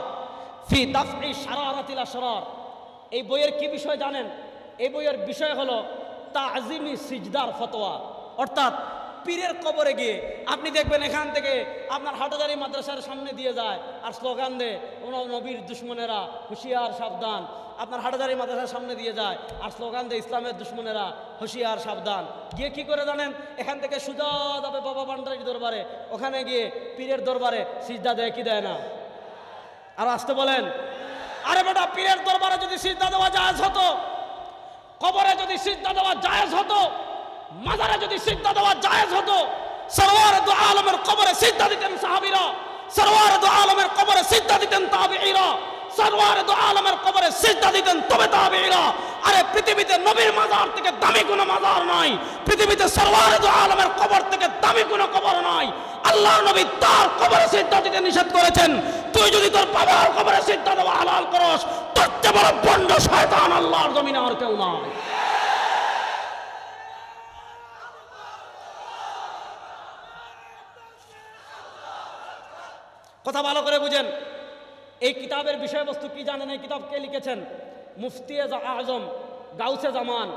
ফি দাফই শারারাতিল আশরার। এই বইয়ের কি বিষয় জানেন? এই বইয়ের বিষয় হলো তাজিমি সিজদার ফতোয়া। অর্থাৎ পীরের কবরে গিয়ে আপনি দেখবেন এখান থেকে আপনার হাটহাজারী মাদ্রাসার সামনে দিয়ে যায় আর স্লোগান দেয়, নবীর দুশ্মনেরা হুঁশিয়ার সাবধান। আপনার হাটহাজারী মাদ্রাসার সামনে দিয়ে যায় আর স্লোগান দেয়, ইসলামের দুশ্মনেরা হুঁশিয়ার সাবধান। গিয়ে কি করে জানেন? এখান থেকে সোজা যাবে বাবা ভান্ডারীর দরবারে, ওখানে গিয়ে পীরের দরবারে সিজদা দেয় কি দেয় না? আর আসতে বলেন। আরে বেটা, পীরের দরবারে যদি সিজদা দেওয়া জায়েজ হতো, কবরে যদি সিজদা দেওয়া জায়েজ হতো, মাজারে যদি সিজদা দেওয়া জায়েজ হতো, সরওয়ারে দু আলমের কবরে সিজদা দিতেন সাহাবীরা, সরওয়ারে দু আলমের কবরে সিজদা দিতেন তাবেঈরা, সরওয়ারে দু আলমের কবরে সিজদা দিতেন তবে তাবেঈরা। আরে পৃথিবীতে নবীর মাজার থেকে দামি কোনো মাজার নাই, পৃথিবীতে সরওয়ারে দু আলমের কবর থেকে দামি কোনো কবর নাই। আল্লাহর নবী তার কবরে সিজদা দিতে নিষেধ করেছেন। তুই যদি তোর বাবার কবরে সিজদা দেওয়া হালাল করস, তোর চেয়ে বড় ভণ্ড শয়তান আল্লাহর জমিনে আর কেউ নাই। কথা ভালো করে বুঝেন। এই কিতাবের বিষয়বস্তু কি জানেন? এই কিতাব কে লিখেছেন? মুফতি আজম গাউসে জামান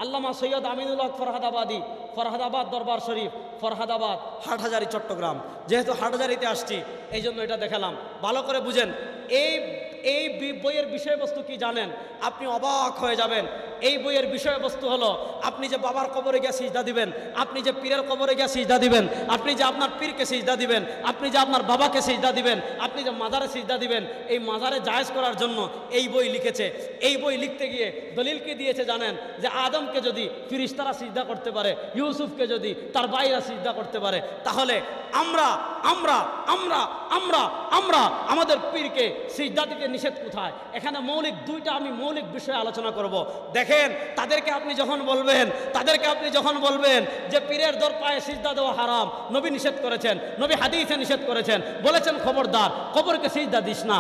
আল্লামা সৈয়দ আমিনুল হক ফরহাদাবাদী, ফরহাদাবাদ দরবার শরীফ, ফরহাদাবাদ, হাটহাজারী, চট্টগ্রাম। যেহেতু হাটহাজারীতে আসছি এই জন্য এটা দেখালাম। ভালো করে বুঝেন। এই বইয়ের বিষয়বস্তু কি জানেন? আপনি অবাক হয়ে যাবেন। এই বইয়ের বিষয়বস্তু হলো, আপনি যে বাবার কবরে গিয়ে সিজদা দিবেন, আপনি যে পীরের কবরে গিয়ে সিজদা দিবেন, আপনি যে আপনার পীরকে সিজদা দিবেন, আপনি যে আপনার বাবাকে সিজদা দিবেন, আপনি যে মাজারে সিজদা দিবেন, এই মাজারে জায়েজ করার জন্য এই বই লিখেছে। এই বই লিখতে গিয়ে দলিল কি দিয়েছে জানেন? যে আদমকে যদি ফিরিস্তারা সিজদা করতে পারে, ইউসুফকে যদি তার ভাইরা সিজদা করতে পারে, তাহলে আমরা আমরা আমরা আমরা আমরা আমাদের পীরকে সিজদা দিতে নিষেধ কোথায়? এখানে দুইটা আমি মৌলিক বিষয়ে আলোচনা করব। দেখেন, তাদেরকে আপনি যখন বলবেন যে পীরের দর পায়ে সিজদা দেওয়া হারাম, নবী নিষেধ করেছেন, নবী হাদিসে নিষেধ করেছেন, বলেছেন খবরদার কবরকে সিজদা দিস না,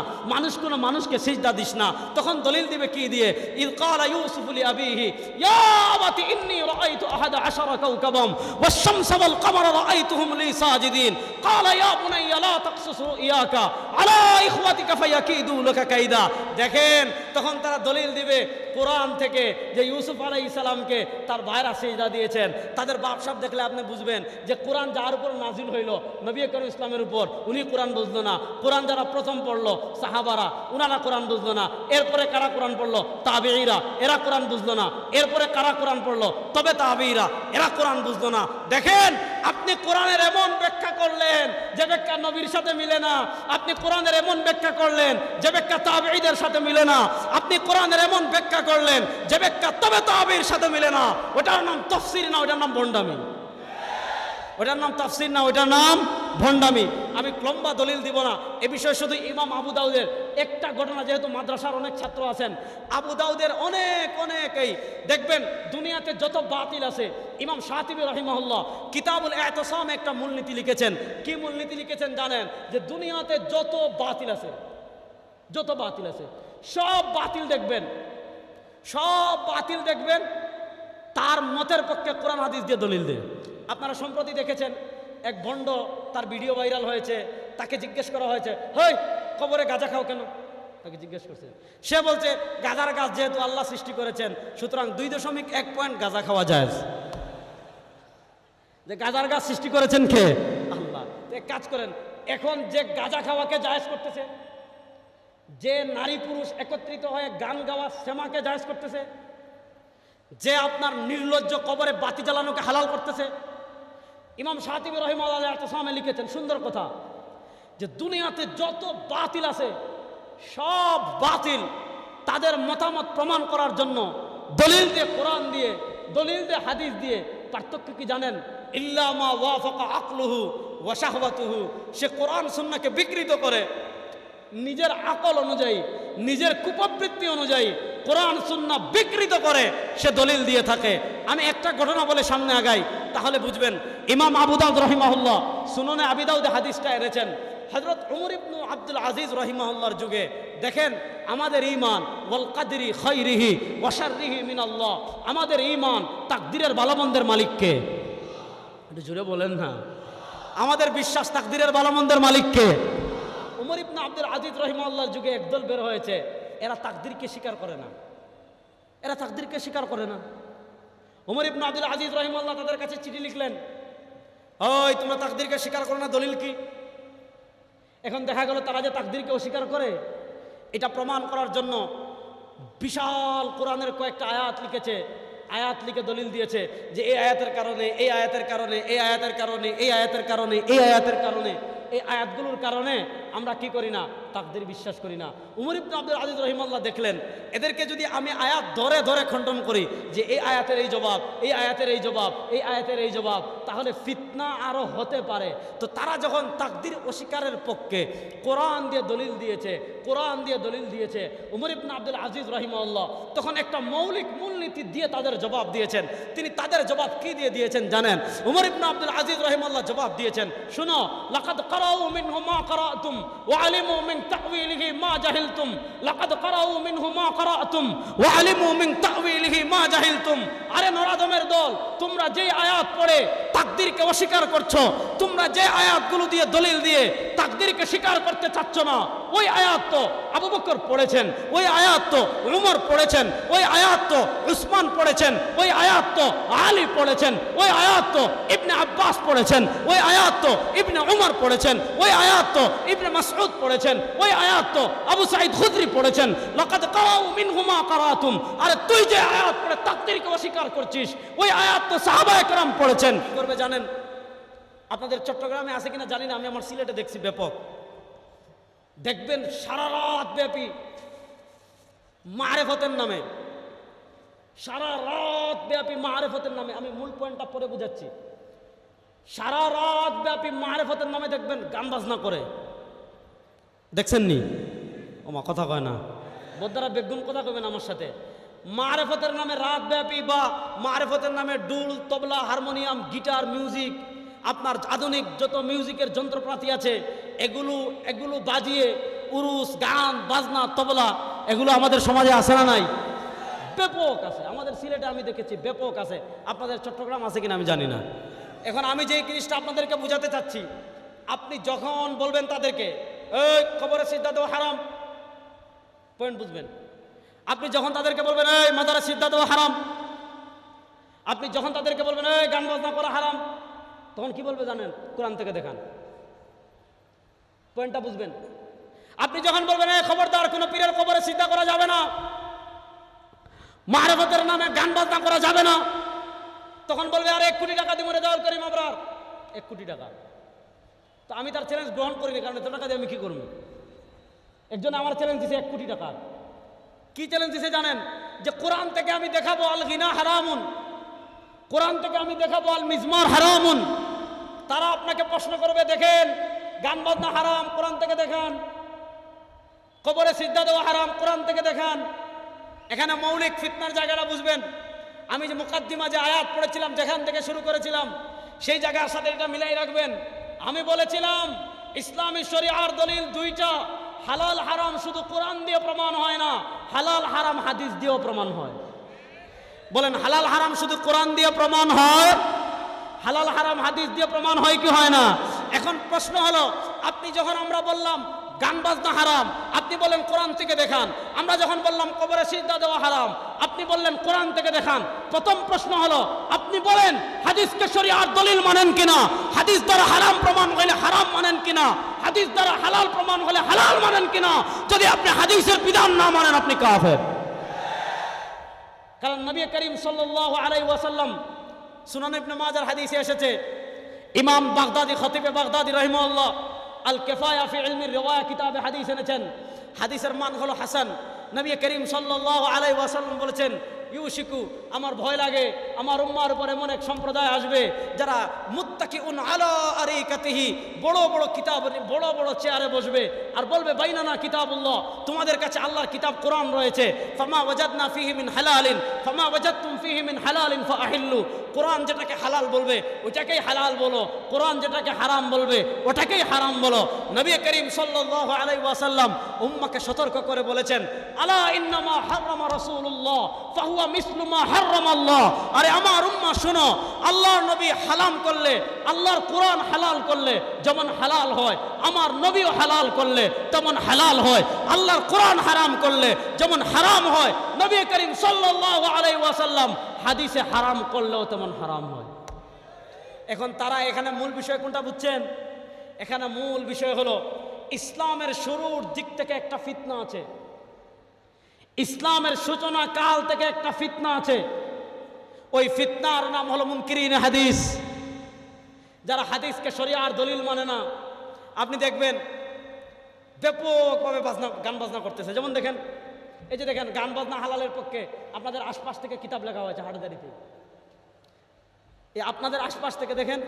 মানুষকে সিজদা দিস না, তখন দলিল দিবে কি দিয়ে? ইয ক্বালা ইউসুফু লিআবিহি ইয়া আবাতি ইন্নী রাআইতু আহাদা আশারা কাওকাবাম ওয়াশ-শামসা ওয়াল কামারা রাআইতুহুম লি সাজিদিন ক্বালা ইয়া বুনাইয়া লা তাকসুস রুয়াকা আলা ইখওয়াতিকা ফায়াকিদু লাকা তিলকা কায়দা। দেখেন তখন তারা দলিল দিবে কোরআন থেকে যে ইউসুফ আলাইহিস সালামকে তার ভাইরা সিজদা দিয়েছেন। তাদের বাপসাপ দেখলে আপনি বুঝবেন যে কোরআন যার উপর নাজিল হইল নবী করিম ইসলামের উপর, উনি কোরআন বুঝলো না। কোরআন যারা প্রথম পড়লো সাহাবারা, উনারা কোরআন বুঝলো না। এরপরে কারা কোরআন পড়লো? তাবেঈরা, এরা কোরআন বুঝলো না। এরপরে কারা কোরআন পড়লো? তবে তাবেঈরা, এরা কোরআন বুঝলো না। দেখেন আপনি কোরআনের এমন ব্যাখ্যা করলেন যে ব্যাখ্যা নবীর সাথে মিলে না। আপনি কোরআনের এমন ব্যাখ্যা করলেন যে ব্যাখ্যা তাবেঈদের সাথে মিলে না। আপনি কোরআনের এমন ব্যাখ্যা করলেন যে ব্যাখ্যা তবে তাবেঈর সাথে মিলে না। ওটার নাম তাফসীর না, ওটার নাম ভণ্ডামি। ওটার নাম তাফসীর না, ওটার নাম ভণ্ডামি। আমি লম্বা দলিল দিব না এ বিষয়ে। শুধু ইমাম আবু দাউদের একটা ঘটনা, যেহেতু মাদ্রাসার অনেক ছাত্র আছেন, আবু দাউদের অনেকেই দেখবেন দুনিয়াতে যত বাতিল আছে, ইমাম শাতিবী রাহিমাহুল্লাহ কিতাবুল ইতিসাম একটা মূলনীতি লিখেছেন। কি মূলনীতি লিখেছেন জানেন? যে দুনিয়াতে যত বাতিল আছে সব বাতিল দেখবেন তার মতের পক্ষে কোরআন হাদিস দিয়ে দলিল দেয়। আপনারা সম্প্রতি দেখেছেন এক ভণ্ড, তার ভিডিও ভাইরাল হয়েছে, তাকে জিজ্ঞেস করা হয়েছে, হেই কবরে গাঁজা খাও কেন? তাকে জিজ্ঞেস করছে, সে বলছে গাঁজার গাছ যেহেতু আল্লাহ সৃষ্টি করেছেন সুতরাং 2.1 পয়েন্ট গাঁজা খাওয়া যায়। যে গাঁজার গাছ সৃষ্টি করেছেন কে? আল্লাহ। এক কাজ করেন, এখন যে গাঁজা খাওয়াকে জায়েজ করতেছে, যে নারী পুরুষ একত্রিত হয়ে গান গাওয়া সেমাকে জায়েজ করতেছে, যে আপনার নির্লজ্জ কবরে বাতি জ্বালানোকে হালাল করতেছে, ইমাম শাতিবী রাহিমাহুল্লাহ ইতিসামে লিখেছেন সুন্দর কথা, যে দুনিয়াতে যত বাতিল আছে সব বাতিল তাদের মতামত প্রমাণ করার জন্য দলিল দিয়ে, কোরআন দিয়ে, দলিল দিয়ে, হাদিস দিয়ে। পার্থক্য কি জানেন? ইল্লা মা ওয়াফাকা আকলুহু ওয়া শাহওয়াতুহু। সে কোরআন সুন্নাহকে বিকৃত করে নিজের আকল অনুযায়ী, নিজের কুপ্রবৃত্তি অনুযায়ী কোরআন সুন্নাহ বিকৃত করে সে দলিল দিয়ে থাকে। আমি একটা ঘটনা বলে সামনে আগাই, তাহলে বুঝবেন। ইমাম আবু দাউদ রাহিমাহুল্লাহ সুননে আবি দাউদে হাদিসটা এনেছেন। হযরত উমর ইবনে আব্দুল আজিজ রাহিমাহুল্লাহর যুগে দেখেন আমাদের ঈমান ওয়াল কাদরি খায়রিহি ওয়া শাররিহি মিনাল্লাহ, আমাদের ঈমান তাকদীরের ভালো-মন্দের মালিক কে? একটু জোরে বলেন না। আমাদের বিশ্বাস তাকদীরের ভালো-মন্দের মালিক কে? উমর ইবনে আব্দুল আজিজ রাহিমাহুল্লাহর যুগে একদল বের হয়েছে, এরা তাকদীরকে স্বীকার করে না। উমর ইবনে আব্দুল আজিজ রাহিমাহুল্লাহ তাদের কাছে চিঠি লিখলেন, ওই তোমরা তাকদীরকে স্বীকার করো না, দলিল কি? এখন দেখা গেল তারা যে তাকদীরকে অস্বীকার করে, এটা প্রমাণ করার জন্য বিশাল কোরআনের কয়েকটা আয়াত লিখেছে, আয়াত লিখে দলিল দিয়েছে যে এই আয়াতের কারণে, এই আয়াতের কারণে, এই আয়াতের কারণে, এই আয়াতের কারণে, এই আয়াতের কারণে, এই আয়াতগুলোর কারণে আমরা কি করি না? তাকদীর বিশ্বাস করি না। উমর ইবনে আব্দুল আজিজ রাহিমাহুল্লাহ দেখলেন এদেরকে যদি আমি আয়াত ধরে ধরে খণ্ডন করি যে এই আয়াতের এই জবাব, এই আয়াতের এই জবাব, এই আয়াতের এই জবাব, তাহলে ফিতনা আরো হতে পারে। তো তারা যখন তাকদীর অস্বীকারের পক্ষে কোরআন দিয়ে দলিল দিয়েছে, উমর ইবনে আব্দুল আজিজ রাহিমাহুল্লাহ তখন একটা মৌলিক মূলনীতি দিয়ে তাদের জবাব দিয়েছেন। তিনি তাদের জবাব কি দিয়ে দিয়েছেন জানেন? উমর ইবনে আব্দুল আজিজ রাহিমাহুল্লাহ জবাব দিয়েছেন, শুনো, লাকাদ কারাউ মিনহু মা কারাতুম ওয়া আলিমু মিন তা'ওয়িলিহি মা জাহিলতুম, লাকাদ কারাউ মিনহু মা কারাতুম ওয়া আলিমু মিন তা'ওয়িলিহি মা জাহিলতুম। আরে নরাদমের দল, তোমরা যে আয়াত পড়ে তাকদীরকে অস্বীকার করছো, তোমরা যে আয়াতগুলো দিয়ে দলিল দিয়ে তাকদীরকে স্বীকার করতে চাচ্ছ না, ওই আয়াত তো আবু বকর পড়েছেন, ওই আয়াত তো উমর পড়েছেন, ওই আয়াত তো উসমান পড়েছেন, ওই আয়াত তো আলী পড়েছেন, ওই আয়াত তো ইবনে আব্বাস পড়েছেন, ওই আয়াত তো ইবনে উমর পড়েছেন, ওই আয়াত তো ইবনে মাসউদ পড়েছেন, ওই আয়াত তো আবু সাঈদ খুদরি পড়েছেন। লাকাদ কারাউ মিনহু মা কারাতুম। আরে তুই যে আয়াত পড়ে তাকদীরকে অস্বীকার করছিস, ওই আয়াত তো সাহাবায়ে কেরাম পড়েছেন। কি করবে জানেন? আপনাদের চট্টগ্রামে আছে কিনা জানি না, আমি আমার সিলেটে দেখছি ব্যাপক। দেখবেন সারা রাত ব্যাপী মারেফতের নামে, আমি মূল পয়েন্টটা পরে বুঝাচ্ছি। সারা রাত ব্যাপী মারেফতের নামে দেখবেন গান বাজনা করে, দেখছেন নি? ওমা কথা কয় না, বোদ্দারা বেগুন কথা কবেন আমার সাথে। মারেফতের নামে রাত ব্যাপী বা মারেফতের নামে ডুল, তবলা, হারমোনিয়াম, গিটার, মিউজিক, আপনার আধুনিক যত মিউজিকের যন্ত্রপাতি আছে এগুলো বাজিয়ে উরুস, গান, বাজনা, তবলা, এগুলো আমাদের সমাজে আছে না নাই? ব্যাপক আছে। আমাদের সিলেটে আমি দেখেছি ব্যাপক আছে। আপনাদের চট্টগ্রাম আছে কিনা আমি জানি না। এখন আমি যে জিনিসটা আপনাদেরকে বোঝাতে চাচ্ছি, আপনি যখন বলবেন তাদেরকে এই কবরে সিজদা দেওয়া হারাম, পয়েন্ট বুঝবেন। আপনি যখন তাদেরকে বলবেন এই মাজারে সিজদা দেওয়া হারাম, আপনি যখন তাদেরকে বলবেন এই গান বাজনা করা হারাম, তখন কি বলবে জানেন? কোরআন থেকে দেখান। পয়েন্টটা বুঝবেন। আপনি যখন বলবেন এই খবরদার কোনো পীরের কবরে সিজদা করা যাবে না, মারফতের নামে গান বাজনা করা যাবে না, তখন বলবে আর 1 কোটি টাকা দিব রেজাউল করিম আবরার, 1 কোটি টাকা। তো আমি তার চ্যালেঞ্জ গ্রহণ করিনি, কারণ এত টাকা দিয়ে আমি কি করবো? একজন আমার চ্যালেঞ্জ দিছে 1 কোটি টাকা। কি চ্যালেঞ্জ দিছে জানেন? যে কোরআন থেকে আমি দেখাবো আল গিনা হারামুন, কোরআন থেকে আমি দেখাবো আল মিজমার হারামুন। তারা আপনাকে প্রশ্ন করবে দেখেন গান বাজনা হারাম, কোরআন থেকে দেখান। কবরে সিজদা দেওয়া হারাম, কোরআন থেকে দেখান। এখানে মৌলিক ফিতনার জায়গাটা বুঝবেন। আমি যে মুকাদ্দিমা যে আয়াত পড়েছিলাম, যেখান থেকে শুরু করেছিলাম, সেই জায়গার সাথে এটা মিলাই রাখবেন। আমি বলেছিলাম ইসলামী শরিয়ার দলিল 2টা। হালাল হারাম শুধু কোরআন দিয়ে প্রমাণ হয় না, হালাল হারাম হাদিস দিয়েও প্রমাণ হয়। বলেন হালাল হারাম শুধু কোরআন দিয়ে প্রমাণ হয়, হালাল হারাম হাদিস দিয়ে প্রমাণ হয় কি হয় না? এখন প্রশ্ন হলো, আপনি যখন আমরা বললাম গান বাজনা হারাম, আপনি বলেন কোরআন থেকে দেখান। আমরা যখন বললাম কবরে সিজদা দেওয়া হারাম, আপনি বললেন কোরআন থেকে দেখান। প্রথম প্রশ্ন হলো, আপনি বলেন হাদিসকে শরিয়ার দলিল মানেন কিনা? হাদিস দ্বারা হারাম প্রমাণ হলে হারাম মানেন কিনা? হাদিস দ্বারা হালাল প্রমাণ হলে হালাল মানেন কিনা? যদি আপনি হাদিসের বিধান না মানেন, আপনি কাফের। কারণ নবী করিম সাল্লাল্লাহু আলাইহি ওয়াসাল্লাম, সুনান ইবনে মাজার হাদিসে এসেছে, ইমাম বাগদাদি খতিবে বাগদাদি রাহিমাহুল্লাহ আল কিফায়া ফি ইলমির রিওয়ায়া কিতাবে হাদিস এনেছেন। হাদিসের মান হলো হাসান। নবী করিম সাল্লাল্লাহু আলাইহি ওয়াসাল্লাম বলেছেন, ইউশিকু, আমার ভয় লাগে আমার উম্মার উপর এমন এক সম্প্রদায় আসবে যারা মুত্তাকিউন আলা আরিকাতিহি, বড় বড় কিতাব, বড় বড় চেয়ারে বসবে আর বলবে বাইনানা কিতাবুল্লাহ, তোমাদের কাছে আল্লাহর কিতাব কোরআন রয়েছে। ফামা ওয়াজাদনা ফিহি মিন হালালিন ফামা ওয়াজাদতুম ফিহি মিন হালালিন ফাআহিল্লু, কোরআন যেটাকে হালাল বলবে ওটাকেই হালাল বলো, কোরআন যেটাকে হারাম বলবে ওটাকেই হারাম বলো। নবী করিম সাল্লাল্লাহু আলাইহি ওয়াসাল্লাম উম্মাকে সতর্ক করে বলেছেন, আলা ইন্নামা হারামা রাসূলুল্লাহ ফাহুয়া মিসলু মা হারামাল্লাহ। আরে আমার উম্মাহ শোনো, আল্লাহর নবী হালাল করলে, আল্লাহর কোরআন হালাল করলে যেমন হালাল হয়, আমার নবীও হালাল করলে তেমন হালাল হয়। আল্লাহর কোরআন হারাম করলে যেমন হারাম হয়, নবী করিম সাল্লাল্লাহু আলাইহি ওয়াসাল্লাম হাদিসে হারাম করলেও তেমন হারাম হয়। এখন তারা এখানে মূল বিষয় কোনটা বুঝছেন? এখানে মূল বিষয় হলো ইসলামের শুরুর দিক থেকে একটা ফিতনা আছে, ইসলামের সূচনা কাল থেকে একটা ফিতনা আছে। ওই ফিতনার নাম হলো মুনকিরিন হাদিস, যারা হাদিসকে শরিয়ার দলিল মানে না। আপনি দেখবেন ব্যাপকভাবে গান বাজনা করতেছে। যেমন দেখেন, এই যে দেখেন গান বাজনা হালালের পক্ষে আপনাদের আশপাশ থেকে কিতাব লেখা হয়েছে হাটদারিতে। এই আপনাদের আশপাশ থেকে দেখেন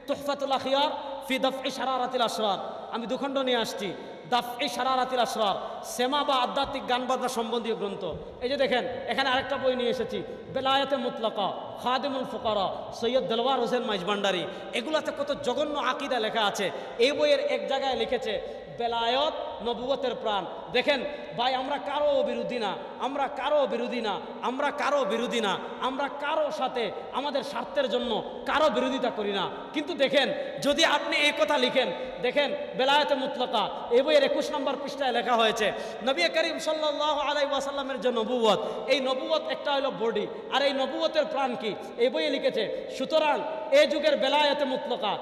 তুহফাতুল আখিয়ার ফি দাফই শারারাতিল আসরার, আমি 2 খণ্ড নিয়ে আসছি। দাফই শারারাতিল আসরার, সেমা বা আধ্যাত্মিক গান বাজনা সম্বন্ধীয় গ্রন্থ। এই যে দেখেন এখানে আরেকটা বই নিয়ে এসেছি, বেলায়েতে মুতলাকা খাদিমুল ফুকারা সৈয়দ দেলওয়ার হোসেন মাইজভান্ডারি। এগুলাতে কত জঘন্য আকীদা লেখা আছে। এই বইয়ের এক জায়গায় লিখেছে বেলায়ত নবুয়তের প্রাণ। দেখেন ভাই, আমরা কারো বিরোধী না, আমরা কারো বিরোধী না, আমরা কারো বিরোধী না, আমরা কারো সাথে আমাদের স্বার্থের জন্য কারো বিরোধিতা করি না। কিন্তু দেখেন যদি আপনি এই কথা লিখেন, দেখেন বেলায়েতে মুতলাকা এই বইয়ের 21 নম্বর পৃষ্ঠায় লেখা হয়েছে নবী করিম সাল্লাল্লাহু আলাইহি ওয়াসাল্লামের যে নবুয়ত, এই নবুয়ত একটা হলো বডি, আর এই নবুয়তের প্রাণ কি? এই বইয়ে লিখেছে সুতরাং এই যুগের বেলায়েতে মুতলাকা,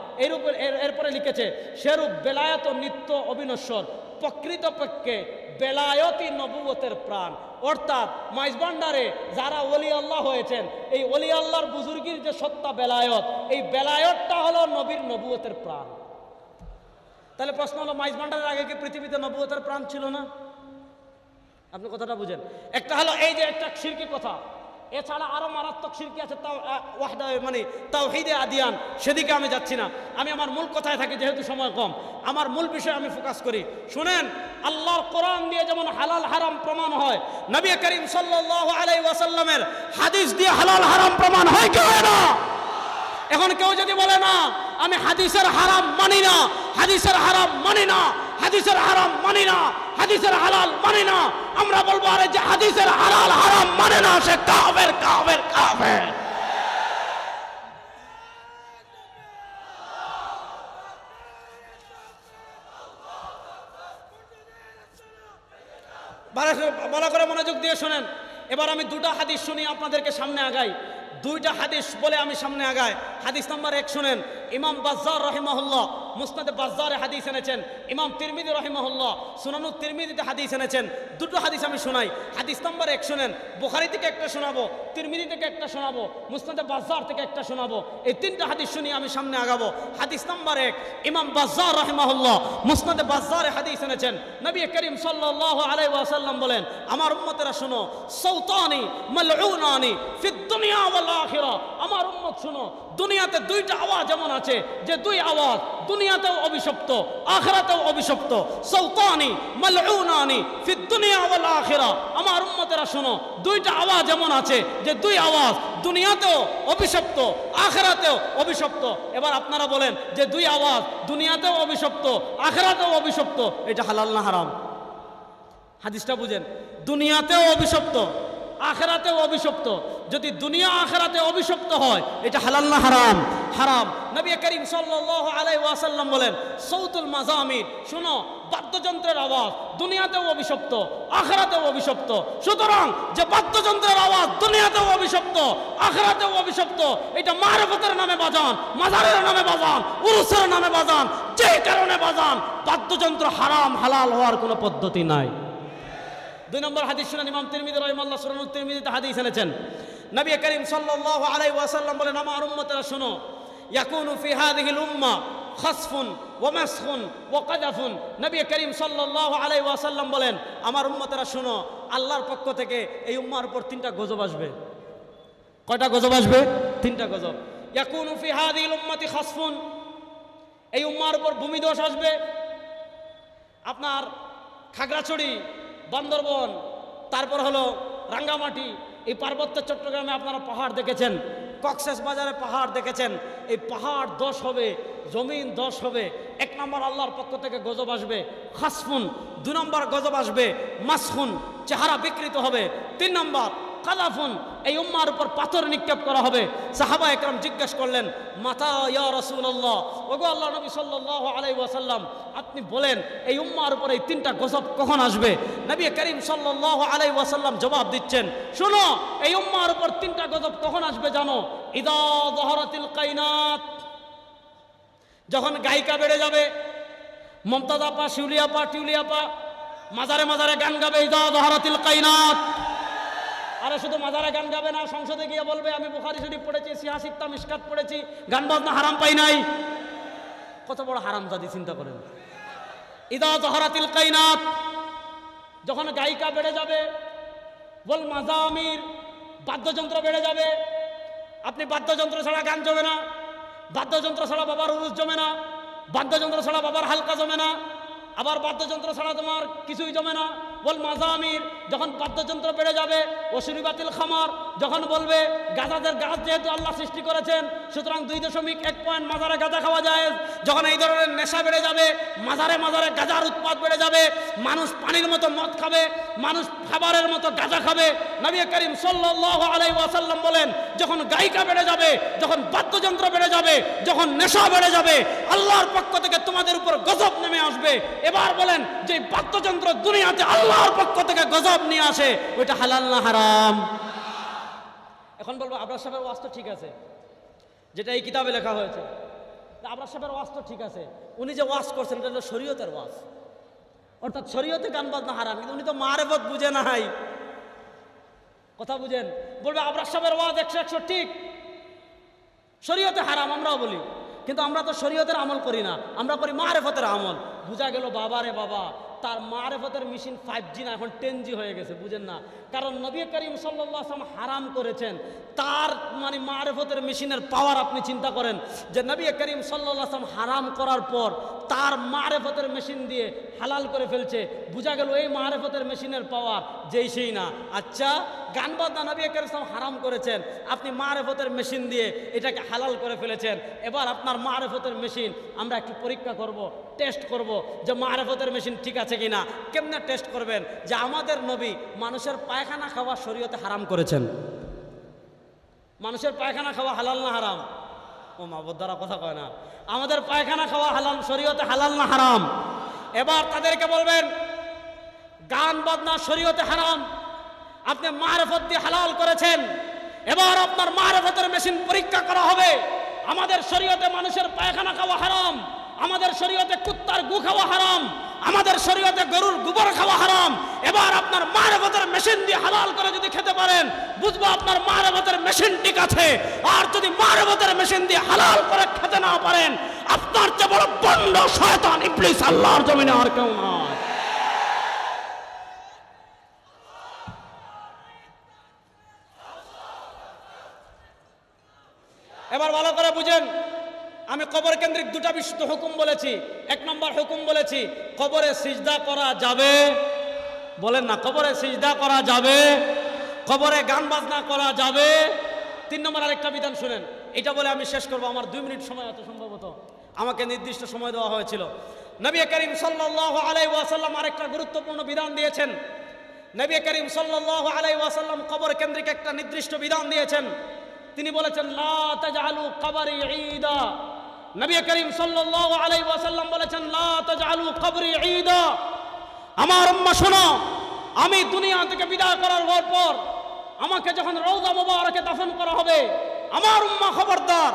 এরপরে লিখেছে সেরূপ বেলায়েত নিত্য অবিনশ্বর, প্রকৃতপক্ষে বেলায়তই নবুয়তের প্রাণ। অর্থাৎ মাইজভান্ডারে যারা ওলি আল্লাহ হয়েছেন, এই ওলি আল্লাহর বুজুর্গির যে সত্তা বেলায়ত, এই বেলায়তটা হলো নবীর নবুয়তের প্রাণ। তাহলে প্রশ্ন হলো মাইজভান্ডারের আগে কি পৃথিবীতে নবুয়তের প্রাণ ছিল না? আপনি কথাটা বুঝেন। একটা হলো এই যে একটা শিরকি কথা, এছাড়া আরো মারাত্মক শিরকি আছে, তাও ওয়াহদা মানে তাওহীদে আদিয়ান, সেদিকে আমি যাচ্ছি না। আমি আমার মূল কথায় থাকি, যেহেতু সময় কম, আমার মূল বিষয়ে আমি ফোকাস করি। শুনেন, আল্লাহর কোরআন দিয়ে যেমন হালাল হারাম প্রমাণ হয়, নবী করিম সাল্লাল্লাহু আলাইহি ওয়াসাল্লামের হাদিস দিয়ে হালাল হারাম প্রমাণ হয় কি হয় না? এখন কেউ যদি বলে না আমি হাদিসের হারাম মানি না, হাদিসের হারাম মানি না, হাদিসের হারাম মানি না, হাদিসের হালাল মানি না, আমরা বলবো আরে যে হাদিসের হালাল হারাম মানে না সে কাফের কাফের কাফের। ভালো করে মনোযোগ দিয়ে শোনেন। এবার আমি দুটো হাদিস শুনি আপনাদেরকে সামনে আগাই, দুইটা হাদিস বলে আমি সামনে আগাই। হাদিস নাম্বার 1 শুনেন। ইমাম বাজ্জার রাহিমাহুল্লাহ মুসনাদে বাজ্জারে হাদিস এনেছেন, ইমাম তিরমিজি রাহিমাহুল্লাহ সুনানুত তিরমিজিতে হাদিস এনেছেন। দুটো হাদিস আমি শোনাই। হাদিস নাম্বার 1 শুনেন। বুখারী থেকে একটা শোনাবো, তিরমিজি থেকে একটা শোনাবো, মুসনাদে বাজ্জার থেকে একটা শোনাবো। এই তিনটা হাদিস শুনি আমি সামনে আগাবো। হাদিস নাম্বার 1, ইমাম বাজ্জার রাহিমাহুল্লাহ মুসনাদে বাজ্জারে হাদিস এনেছেন। নবী করিম সাল্লাল্লাহু আলাইহি ওয়াসাল্লাম বলেন, আমার উম্মতেরা শুনো, সাউতানি মালউনানি ফিদ দুনিয়া ওয়াল আখিরা। আমার উম্মত শুনো, দুনিয়াতে দুইটা আওয়াজ এমন আছে যে দুই আওয়াজ দুনিয়াতেও অভিশপ্ত, আখিরাতেও অভিশপ্ত। সাউতানি মালউনানি ফিদ দুনিয়া ওয়াল আখিরা। আমার উম্মতেরা শুনো, দুইটা আওয়াজ এমন আছে যে দুই আওয়াজ দুনিয়াতেও অভিশপ্ত, আখিরাতেও অভিশপ্ত। এবার আপনারা বলেন যে দুই আওয়াজ দুনিয়াতেও অভিশপ্ত, আখিরাতেও অভিশপ্ত, এটা হালাল না হারাম? হাদিসটা বুঝেন, দুনিয়াতেও অভিশপ্ত, আখিরাতেও অভিশপ্ত। যদি দুনিয়া আখিরাতে অভিশপ্ত হয় এটা হালাল না হারাম? হারাম। নবী করিম সাল্লাল্লাহু আলাইহি ওয়াসাল্লাম বলেন, সাউতুল মাজামির, শুনো, বাদ্যযন্ত্রের আওয়াজ দুনিয়াতেও অভিশপ্ত, আখিরাতেও অভিশপ্ত। সুতরাং যে বাদ্যযন্ত্রের আওয়াজ দুনিয়াতেও অভিশপ্ত, আখিরাতেও অভিশপ্ত, এটা মারিফতের নামে বাজান, মাজারের নামে বাজান, উরুসের নামে বাজান, যে কারণে বাজান, বাদ্যযন্ত্র হারাম হালাল হওয়ার কোনো পদ্ধতি নাই। 2 নম্বর হাদিস শুনেন। ইমাম তিরমিজি রাহিমাহুল্লাহ সুনানুত তিরমিজিতে হাদিস এনেছেন। নবী করিম সাল্লাল্লাহু আলাইহি ওয়াসাল্লাম বলেন, আমার উম্মতেরা শুনো, ইয়াকুনু ফি হাযিহিল উম্মাহ খাসফুন ওয়া মাসখুন ওয়া কাযাফুন। নবী করিম সাল্লাল্লাহু আলাইহি ওয়াসাল্লাম বলেন, আমার উম্মতেরা শুনো, আল্লাহর পক্ষ থেকে এই উম্মার উপর 3টা গজব আসবে। কয়টা গজব আসবে? 3টা গজব। ইয়াকুনু ফি হাযিহিল উম্মতি খাসফুন, এই উম্মার উপর ভূমিধস আসবে। আপনার খাগড়াছড়ি, বান্দরবন, তারপর হলো রাঙ্গামাটি, এই পার্বত্য চট্টগ্রামে আপনারা পাহাড় দেখেছেন, কক্সেস বাজারে পাহাড় দেখেছেন। এই পাহাড় দশ হবে, জমিন দশ হবে। 1 নম্বর আল্লাহর পক্ষ থেকে গজব আসবে খাসফুন। 2 নম্বর গজব আসবে মাসখুন, চেহারা বিকৃত হবে। 3 নম্বর কালাফুন, এই উম্মার উপর পাথর নিক্ষেপ করা হবে। সাহাবা একরাম জিজ্ঞেস করলেন, মাতা ইয়া রাসূলুল্লাহ, ওগো আল্লাহ নবী সাল্লাল্লাহু আলাইহি ওয়াসাল্লাম, আপনি বলেন এই উম্মার উপর এই 3টা গজব কখন আসবে? নবী করিম সাল্লাল্লাহু আলাইহি ওয়াসাল্লাম জবাব দিচ্ছেন, শুনো, এই উম্মার উপর 3টা গজব কখন আসবে জানো? ইদা যাহারাতিল কায়নাত, যখন গায়িকা বেড়ে যাবে, মমতাজ আপা, শিউলি আপা, টিউলি আপা মাজারে মাজারে গান গাবে, ইদা যাহারাতিল কায়নাত। আরে শুধু মাজারে গান গাবে না, সংসদে গিয়ে বলবে আমি বুখারী শরীফ পড়েছি, সিয়া সিত্তা মিশকাত পড়েছি, গান বাজনা হারাম পাই নাই। কত বড় হারামজাদি চিন্তা করেন। ইদা যাহারাতিল কায়নাত, যখন গায়িকা বেড়ে যাবে, ওয়াল মাজামির, বাদ্যযন্ত্র বেড়ে যাবে। আপনি বাদ্যযন্ত্র ছাড়া গান জমে না, বাদ্যযন্ত্র ছাড়া বাবার উরুস জমে না, বাদ্যযন্ত্র ছাড়া বাবার হালকা জমে না, আবার বাদ্যযন্ত্র ছাড়া তোমার কিছুই জমে না। বল মাজামির, যখন বাদ্যযন্ত্র বেড়ে যাবে। ওশুরিবাতিল খামার, যখন বলবে গাঁজাদের গাছ যেহেতু আল্লাহ সৃষ্টি করেছেন, সুতরাং 2.1 পয়েন্ট মাজারে গাঁজা খাওয়া যায়। যখন এই ধরনের নেশা বেড়ে যাবে, মাজারে মাজারে গাঁজার উৎপাদ বেড়ে যাবে, মানুষ পানির মতো মদ খাবে, মানুষ খাবারের মতো গাঁজা খাবে। নবী করিম সাল্লাল্লাহু আলাইহি ওয়াসাল্লাম বলেন, যখন গায়িকা বেড়ে যাবে, যখন বাদ্যযন্ত্র বেড়ে যাবে, যখন নেশা বেড়ে যাবে, আল্লাহর পক্ষ থেকে তোমাদের উপর গজব নেমে আসবে। এবার বলেন, যে বাদ্যযন্ত্র দুনিয়াতে আল্লাহর পক্ষ থেকে গজব নিয়ে আসে, ওইটা হালাল না হারাম? এখন বলবো আবরার সাহেবের ওয়াজ তো ঠিক আছে, যেটা এই কিতাবে লেখা হয়েছে। আবরার সাহেবের ওয়াজ তো ঠিক আছে, উনি যে ওয়াজ করছেন এটা হলো শরীয়তের ওয়াজ, অর্থাৎ শরীয়তে গান বাজনা হারাম, কিন্তু উনি তো মারেফত বুঝে নাই। কথা বুঝেন? বলবে আবরার সাহেবের ওয়াজ 100 ঠিক, শরীয়তে হারাম আমরাও বলি, কিন্তু আমরা তো শরীয়তের আমল করি না, আমরা করি মারেফতের আমল। বুঝা গেল বাবা রে বাবা, তার মারেফতের মেশিন 5G না, এখন 10G হয়ে গেছে। বুঝেন না? কারণ নবী করিম সাল্লাল্লাহু আলাইহি ওয়াসাল্লাম হারাম করেছেন, তার মানে মারেফতের মেশিনের পাওয়ার আপনি চিন্তা করেন, যে নবী করিম সাল্লাল্লাহু আলাইহি ওয়াসাল্লাম হারাম করার পর তার মারেফতের মেশিন দিয়ে হালাল করে ফেলছে। বুঝা গেল এই মারেফতের মেশিনের পাওয়ার যেই সেই না। আচ্ছা, গান বাজনা নবী করিম সাল্লাল্লাহু আলাইহি ওয়াসাল্লাম হারাম করেছেন, আপনি মারেফতের মেশিন দিয়ে এটাকে হালাল করে ফেলেছেন। এবার আপনার মারেফতের মেশিন আমরা একটু পরীক্ষা করব, টেস্ট করব যে মারেফতের মেশিন ঠিক আছে কিনা। কেমনে টেস্ট করবেন? যে আমাদের নবী মানুষের পায়খানা খাওয়া শরীয়তে হারাম করেছেন। মানুষের পায়খানা খাওয়া হালাল না হারাম? ও মা বোদ্দারা কথা কয় না। আমাদের পায়খানা খাওয়া হালাল, শরীয়তে হালাল না হারাম? এবার তাদেরকে বলবেন গান বাজনা শরীয়তে হারাম, আপনি মারফত দিয়ে হালাল করেছেন। এবার আপনার মারফতের মেশিন পরীক্ষা করা হবে। আমাদের শরীয়তে মানুষের পায়খানা খাওয়া হারাম, আমাদের শরীয়তে কুত্তার গু খাওয়া হারাম, আমাদের শরীয়তে গরুর গোবর খাওয়া হারাম। এবার আপনার মারফতের মেশিন দিয়ে হালাল করে যদি খেতে পারেন, বুঝবো আপনার মারফতের মেশিন ঠিক আছে। আর যদি মারফতের মেশিন দিয়ে হালাল করে খেতে না পারেন, আপনার চেয়ে বড় বন্ড শয়তান ইবলিস আল্লাহর জমিনে আর কেউ নয়। এবার ভালো করে বুঝেন, আমি কবর কেন্দ্রিক দুটা বিশুদ্ধ হুকুম বলেছি। এক নম্বর হুকুম বলেছি, কবরে সিজদা করা যাবে। বলেন না, কবরে সিজদা করা যাবে, কবরে গান বাজনা করা যাবে। 3 নম্বর আরেকটা বিধান শুনেন, এটা বলে আমি শেষ করব, আমার 2 মিনিট সময় আছে সম্ভবত, আমাকে নির্দিষ্ট সময় দেওয়া হয়েছিল। নবী করিম সাল্লাল্লাহু আলাইহি ওয়াসাল্লাম আরেকটা গুরুত্বপূর্ণ বিধান দিয়েছেন। নবী করিম সাল্লাল্লাহু আলাইহি ওয়াসাল্লাম কবর কেন্দ্রিক একটা নির্দিষ্ট বিধান দিয়েছেন। তিনি বলেছেন, লা তাজআলু কবরি ঈদা। নবী করিম সাল্লাল্লাহু আলাইহি ওয়াসাল্লাম বলেছেন, লা তাজআলু কবরি ঈদা। আমার উম্মাহ শোনো, আমি দুনিয়া থেকে বিদায় করার পর আমাকে যখন রওজা মুবারকে দাফন করা হবে, আমার উম্মাহ খবরদার,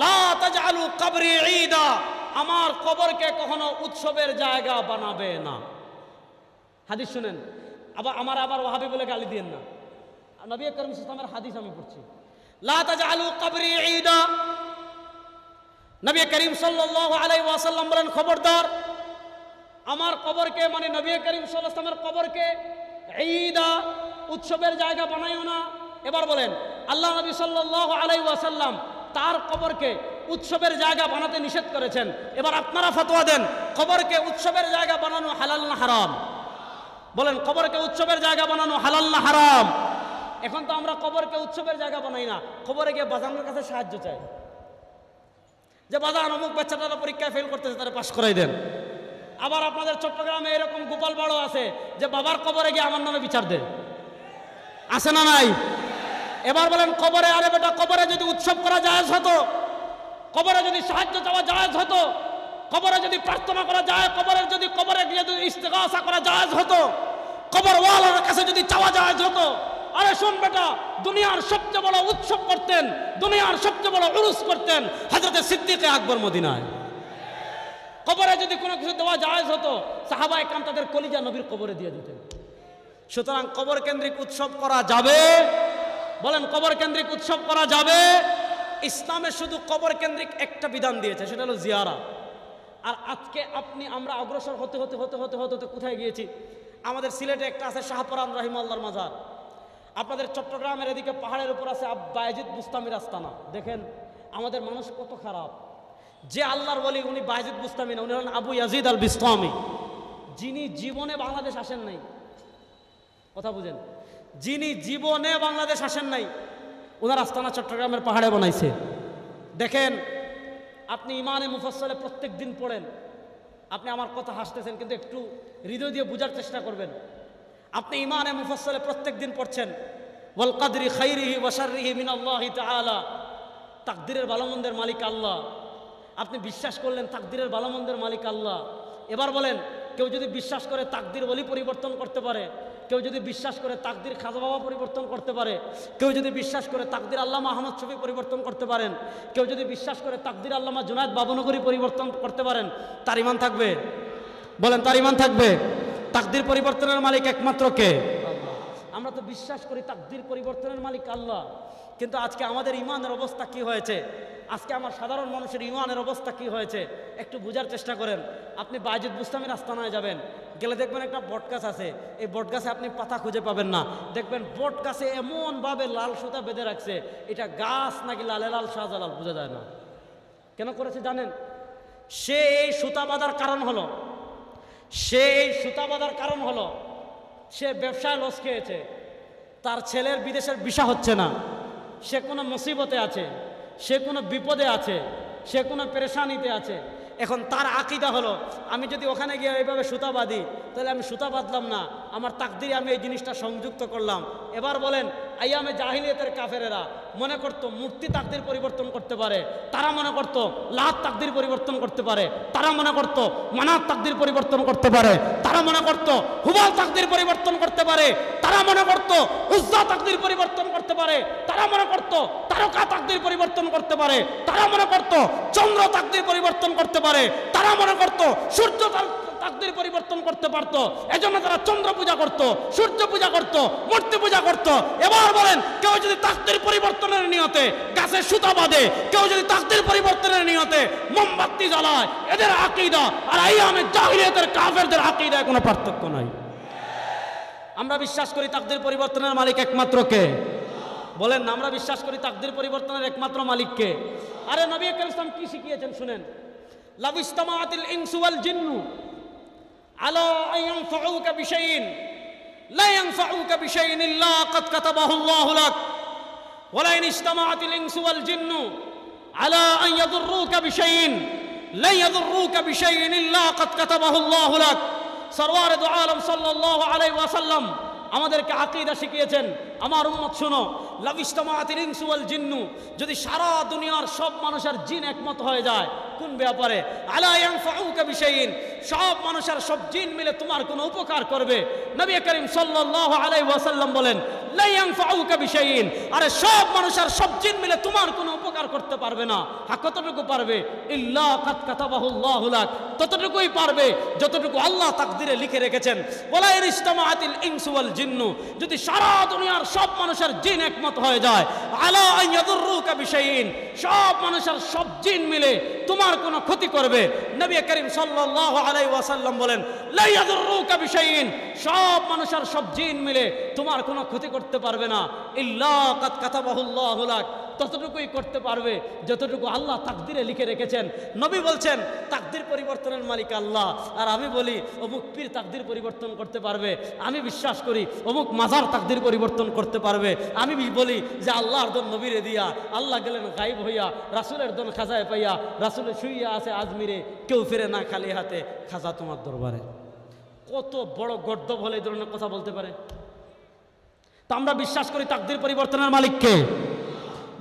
লা তাজআলু কবরি ঈদা, আমার কবরকে কখনো উৎসবের জায়গা বানাবে না। হাদিস শুনেন, আবার ওয়াহাবি বলে গালি দিয়েন না, নবী করিম সাল্লাল্লাহু আলাইহি ওয়াসাল্লামের হাদিস আমি পড়ছি। লা তাজআলু কবরি ঈদা। নবী করিম সাল্লাল্লাহু আলাইহি ওয়াসাল্লাম বলেন, খবরদার আমার কবরকে, মানে নবী করিম সাল্লাল্লাহু আলাইহি ওয়াসাল্লামের কবরকে ঈদা, উৎসবের জায়গা বানাইও না। এবার বলেন, আল্লাহ নবী সাল্লাল্লাহু আলাইহি ওয়াসাল্লাম তার কবরকে উৎসবের জায়গা বানাতে নিষেধ করেছেন। এবার আপনারা ফতোয়া দেন, কবরকে উৎসবের জায়গা বানানো হালাল না হারাম? বলেন, কবরকে উৎসবের জায়গা বানানো হালাল না হারাম? এখন তো আমরা কবরকে উৎসবের জায়গা বানাই না, কবরে গিয়ে বাজানোর কাছে সাহায্য চাই, যে বাজান অমুক বাচ্চাটারা পরীক্ষায় ফেল করতেছে, তারা পাশ করাই দেন। আবার আপনাদের চট্টগ্রামে এরকম গোপাল বড় আছে যে বাবার কবরে গিয়ে আমার নামে বিচার দেন, আছে না নাই? এবার বলেন, কবরে, আরে বেটা, কবরে যদি উৎসব করা জায়েজ হতো, কবরে যদি সাহায্য চাওয়া জায়েজ হতো, কবরে যদি প্রার্থনা করা যায়, কবরে গিয়ে যদি ইস্তেগাসা করা জায়েজ হতো, কবর ওয়ালার কাছে যদি চাওয়া জায়েজ হতো। আরে শোন বেটা, দুনিয়ার সবচেয়ে বড় উৎসব করতেন, দুনিয়ার সবচেয়ে বড় উরুস করতেন হযরত সিদ্দিক আকবর মদিনায়। কবরে যদি কোনো কিছু দেওয়া জায়েজ হতো, সাহাবায়ে কেরাম তাদের কলিজা নবীর কবরে দিয়ে দিতেন। সুতরাং কবর কেন্দ্রিক উৎসব করা যাবে? বলেন, কবর কেন্দ্রিক উৎসব করা যাবে? ইসলামে শুধু কবর কেন্দ্রিক একটা বিধান দিয়েছে, সেটা হলো জিয়ারা। আর আজকে আমরা অগ্রসর হতে হতে হতে হতে হতে হতে কোথায় গিয়েছি? আমাদের সিলেটে একটা আছে শাহপরান রাহিমাহুল্লাহর মাজার, আপনাদের চট্টগ্রামের এদিকে পাহাড়ের উপর আছে বায়েজিদ বুস্তামির আস্তানা। দেখেন আমাদের মানুষ কত খারাপ। যে আল্লাহর ওলি উনি বায়েজিদ বুস্তামি না, উনি হলেন আবু ইয়াজিদ আল বিস্তামি, যিনি জীবনে বাংলাদেশ আসেন নাই। কথা বুঝেন, যিনি জীবনে বাংলাদেশ আসেন নাই, ওনার আস্তানা চট্টগ্রামের পাহাড়ে বানাইছে। দেখেন, আপনি ইমানে মুফাসসালে প্রত্যেক দিন পড়েন, আপনি আমার কথা হাসতেছেন, কিন্তু একটু হৃদয় দিয়ে বোঝার চেষ্টা করবেন। আপনি ইমানে মুফাসসালে প্রত্যেক দিন পড়ছেন, ওয়াল কদরি খাইরিহি ওয়া শাররিহি মিনাল্লাহি তাআলা, তাকদীরের ভালো মন্দের মালিক আল্লাহ। আপনি বিশ্বাস করলেন তাকদীরের ভালো মন্দের মালিক আল্লাহ। এবার বলেন, কেউ যদি বিশ্বাস করে তাকদীর ওলি পরিবর্তন করতে পারে, কেউ যদি বিশ্বাস করে তাকদীর খাজা বাবা পরিবর্তন করতে পারে, কেউ যদি বিশ্বাস করে তাকদীর আল্লামা আহমদ শফি পরিবর্তন করতে পারেন, কেউ যদি বিশ্বাস করে তাকদীর আল্লামা জুনায়েদ বাবনগরী পরিবর্তন করতে পারেন, তার ঈমান থাকবে? বলেন, তার ঈমান থাকবে? তাকদীর পরিবর্তনের মালিক একমাত্র কে? আল্লাহ। আমরা তো বিশ্বাস করি তাকদীর পরিবর্তনের মালিক আল্লাহ, কিন্তু আজকে আমাদের ঈমানের অবস্থা কি হয়েছে? আজকে আমার সাধারণ মানুষের ঈমানের অবস্থা কি হয়েছে একটু বোঝার চেষ্টা করেন। আপনি বায়েজিদ বুস্তামির আস্তানায় যাবেন, গেলে দেখবেন একটা বটগাছ আছে, এই বটগাছে আপনি পাতা খুঁজে পাবেন না। দেখবেন বটগাছে এমনভাবে লাল সুতা বেঁধে রাখছে, এটা গাছ নাকি লালে লাল শাহজালাল বোঝা যায় না। কেন করেছে জানেন? সে এই সুতা বাঁধার কারণ হলো সে ব্যবসায় লস খেয়েছে, তার ছেলের বিদেশের ভিসা হচ্ছে না, সে কোনো মুসিবতে আছে, সে কোনো বিপদে আছে, সে কোনো পেরেশানিতে আছে। এখন তার আকীদা হলো আমি যদি ওখানে গিয়ে এইভাবে সুতা বাঁধি তাহলে আমি সুতা বাঁধলাম না, আমার তাকদিরে আমি এই জিনিসটা সংযুক্ত করলাম। এবার বলেন আইয়ামে জাহিলিয়াতের কাফেরেরা মনে করতো মূর্তি তাকদির পরিবর্তন করতে পারে, তারা মনে করতো লাত তাকদির পরিবর্তন করতে পারে, তারা মনে করতো মানাত তাকদির পরিবর্তন করতে পারে, তারা মনে করতো হুবাল তাকদির পরিবর্তন করতে পারে, তারা মনে করতো উজ্জা তাকদির পরিবর্তন করতে পারে, তারা মনে করতো তারকা তাকদির পরিবর্তন করতে পারে, তারা মনে করতো চন্দ্র তাকদির পরিবর্তন করতে পারে, তারা মনে করতো সূর্য তাকদির পরিবর্তন করতে পারতো। এজন্য তারা চন্দ্র পূজা করত, সূর্য পূজা করত, মূর্তি পূজা করত। এবার বলেন কেউ যদি তাকদির পরিবর্তনের নিয়তে গাছের সুতা বাঁধে, কেউ যদি তাকদির পরিবর্তনের নিয়তে মোমবাতি জ্বালায়, এদের আকীদা আর আইয়ামে জাহিলিয়াতের কাফেরদের আকীদায় কোনো পার্থক্য নাই। আমরা বিশ্বাস করি তাকদির পরিবর্তনের মালিক একমাত্র কে? বলেন না, আমরা বিশ্বাস করি তাকদির পরিবর্তনের একমাত্র মালিক কে? আরে নবী করিম সাল্লাল্লাহু আলাইহি ওয়াসাল্লাম কি শিখিয়েছেন শুনেন, লাবিস্তামাআতিল ইনসু ওয়াল জিন্নু আলা আন ইয়ানফাউকা বিশাইইন লা ইয়ানফাউকা বিশাইইন ইল্লা ক্বাদ কাতাবাহু আল্লাহু লাক ওয়া লা ইন ইজতামাআতিল ইনসু ওয়াল জিন্নু আলা আন ইয়াদুররুকা বিশাইইন লা ইয়াদুররুকা বিশাইইন ইল্লা ক্বাদ কাতাবাহু আল্লাহু লাক। সরওয়ারে দু আলম সাল্লাল্লাহু আলাইহি ওয়াসাল্লাম আমাদেরকে আকীদা শিখিয়েছেন। আমার উম্মত শুনো, লাবিস্তামাআতিল ইনসু ওয়াল জিন্নু, যদি সারা দুনিয়ার সব মানুষের জিন একমত হয়ে যায় কোন ব্যাপারে, আলা ইয়ানফাউকা বিশাইইন, সব মানুষের সব জিন মিলে তোমার কোনো উপকার করবে, নবী করিম সাল্লাল্লাহু আলাইহি ওয়াসাল্লাম বলেন লা ইয়ানফাউকা বিশাইইন, আরে সব মানুষের সব জিন মিলে তোমার কোনো উপকার করতে পারবে না। হ্যাঁ, কতটুকু পারবে? ইল্লা কাদ কাতাবাহু আল্লাহু লাক, ততটুকুই পারবে যতটুকু আল্লাহ তাকদিরে লিখে রেখেছেন। ওয়ালা ইন ইজতামাআতিল ইনসু ওয়াল জিন্নু, যদি সারা দুনিয়ার সব মানুষের জিন একমত হয়ে যায়, আলা আন ইয়াদুররুকা বিশাইইন, সব মানুষের সব জিন মিলে তোমার কোনো ক্ষতি করবে, নবী করিম সাল্লাল্লাহু আলাইহি ওয়াসাল্লাম বলেন লা ইয়াদুররুকা বিশাইইন, সব মানুষের সব জিন মিলে তোমার কোনো ক্ষতি করতে পারবে না, ইল্লা কাদ কাতাবাহু আল্লাহু লাক, ততটুকুই করতে পারবে যতটুকু আল্লাহ তাকদিরে লিখে রেখেছেন। নবী বলছেন তাকদির পরিবর্তনের মালিক আল্লাহ, আর আমি বলি অমুক পীর তাকদির পরিবর্তন করতে পারবে। আমি বিশ্বাস করি অমুক মাজার তাকদির পরিবর্তন করতে পারবে। আমি বলি যে আল্লাহর দন নবীরে দিয়া, আল্লাহ গেলেন গায়েব হইয়া, রাসূলের দন খাজায় পাইয়া, রাসূল শুইয়া আছে আজমিরে, কেউ ফিরে না খালি হাতে, খাজা তোমার দরবারে। কত বড় গর্দভ হলে এই ধরনের কথা বলতে পারে? তা আমরা বিশ্বাস করি তাকদির পরিবর্তনের মালিককে।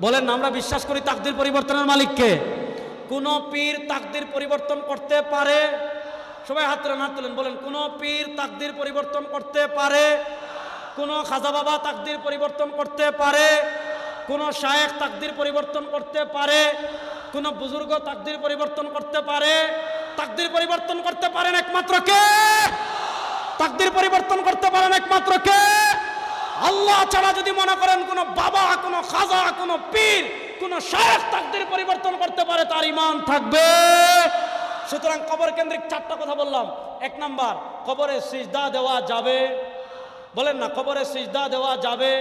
বলেন না, আমরা বিশ্বাস করি তাকদির পরিবর্তনের মালিককে। কোন পীর তাকদির পরিবর্তন করতে পারে? সবাই হাত তুলেন, হাত তুলেন, বলেন কোন পীর তাকদির পরিবর্তন করতে পারে? কোন খাজা বাবা তাকদির পরিবর্তন করতে পারে? কোন শায়েখ তাকদির পরিবর্তন করতে পারে? কোন বুজুর্গ তাকদির পরিবর্তন করতে পারে? তাকদির পরিবর্তন করতে পারেন একমাত্র কে? তাকদির পরিবর্তন করতে পারেন একমাত্র কে? আল্লাহ ছাড়া যদি মনে করেন কোন বাবা, কোন খাজা, কোন পীর, কোন শায়েখ তাকদির পরিবর্তন করতে পারে, তার ঈমান থাকবে। সুতরাং কবর কেন্দ্রিক চারটা কথা বললাম। এক নাম্বার, কবরে সিজদা দেওয়া যাবে। বলেন না, কবরে সিজদা দেওয়া যাবে,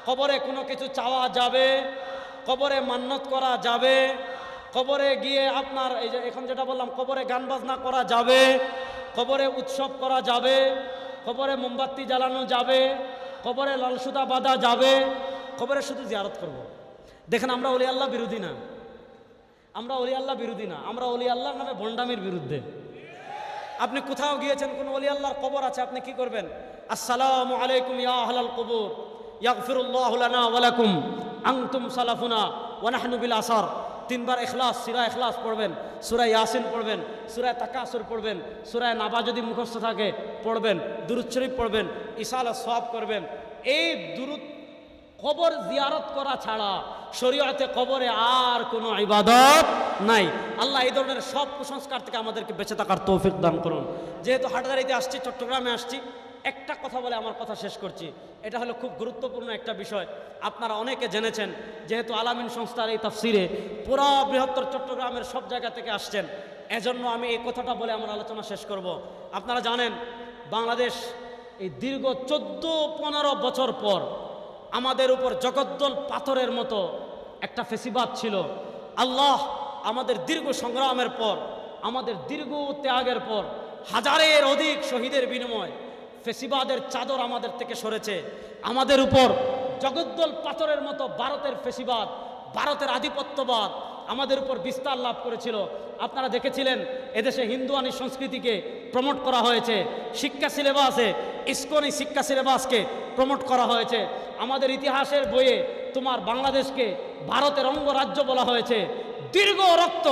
কবরে কোনো কিছু চাওয়া যাবে, কবরে মান্নত করা যাবে, কবরে গিয়ে আপনার এই যে এখন যেটা বললাম, কবরে গান বাজনা করা যাবে, কবরে উৎসব করা যাবে, কবরে মোমবাতি জ্বালানো যাবে, কবরে লাল সুতা বাঁধা যাবে, কবরে শুধু জিয়ারত করব। দেখেন, আমরা ওলি আল্লাহ বিরোধী না, আমরা ওলি আল্লাহ বিরোধী না, আমরা ওলি আল্লাহর নামে ভণ্ডামির বিরুদ্ধে। আপনি কোথাও গিয়েছেন, কোন ওলি আল্লাহর কবর আছে, আপনি কি করবেন? আসসালামু আলাইকুম ইয়া আহলাল কবুর, ইয়াগফিরুল্লাহু লানা ওয়া লাকুম, আনতুম সালাফুনা ওয়া নাহনু বিল আসার। তিনবার ইখলাস, সূরা ইখলাস পড়বেন, সূরা ইয়াসিন পড়বেন, সূরা তাকাসুর পড়বেন, সূরা নাবা যদি মুখস্থ থাকে পড়বেন, দুরূদ শরীফ পড়বেন, ইসালা সওয়াব করবেন। এই দুরূদ, কবর জিয়ারত করা ছাড়া শরীয়তে কবরে আর কোনো ইবাদত নাই। আল্লাহ এই ধরনের সব কুসংস্কার থেকে আমাদেরকে বেঁচে থাকার তৌফিক দান করুন। যেহেতু হাটগাড়িতে আসছি, চট্টগ্রামে আসছি, একটা কথা বলে আমার কথা শেষ করছি। এটা হলো খুব গুরুত্বপূর্ণ একটা বিষয়, আপনারা অনেকে জেনেছেন, যেহেতু আলামিন সংস্থার এই তাফসিরে পুরা বৃহত্তর চট্টগ্রামের সব জায়গা থেকে আসছেন, এজন্য আমি এই কথাটা বলে আমার আলোচনা শেষ করব। আপনারা জানেন, বাংলাদেশ এই দীর্ঘ 14-15 বছর পর আমাদের উপর জগদ্দল পাথরের মতো একটা ফেসিবাদ ছিল। আল্লাহ আমাদের দীর্ঘ সংগ্রামের পর, আমাদের দীর্ঘ ত্যাগের পর, হাজারের অধিক শহীদের বিনিময় ফেসিবাদের চাদর আমাদের থেকে সরেছে। আমাদের উপর জগদ্দল পাথরের মতো ভারতের ফেসিবাদ, ভারতের আধিপত্যবাদ, আমাদের উপর বিস্তার লাভ করেছিল। আপনারা দেখেছিলেন এদেশে হিন্দুয়ানি সংস্কৃতিকে প্রমোট করা হয়েছে, শিক্ষা সিলেবাসে ইসকনি শিক্ষা সিলেবাসকে প্রমোট করা হয়েছে। আমাদের ইতিহাসের বইয়ে তোমার বাংলাদেশকে ভারতের অঙ্গরাজ্য বলা হয়েছে। দীর্ঘ রক্ত,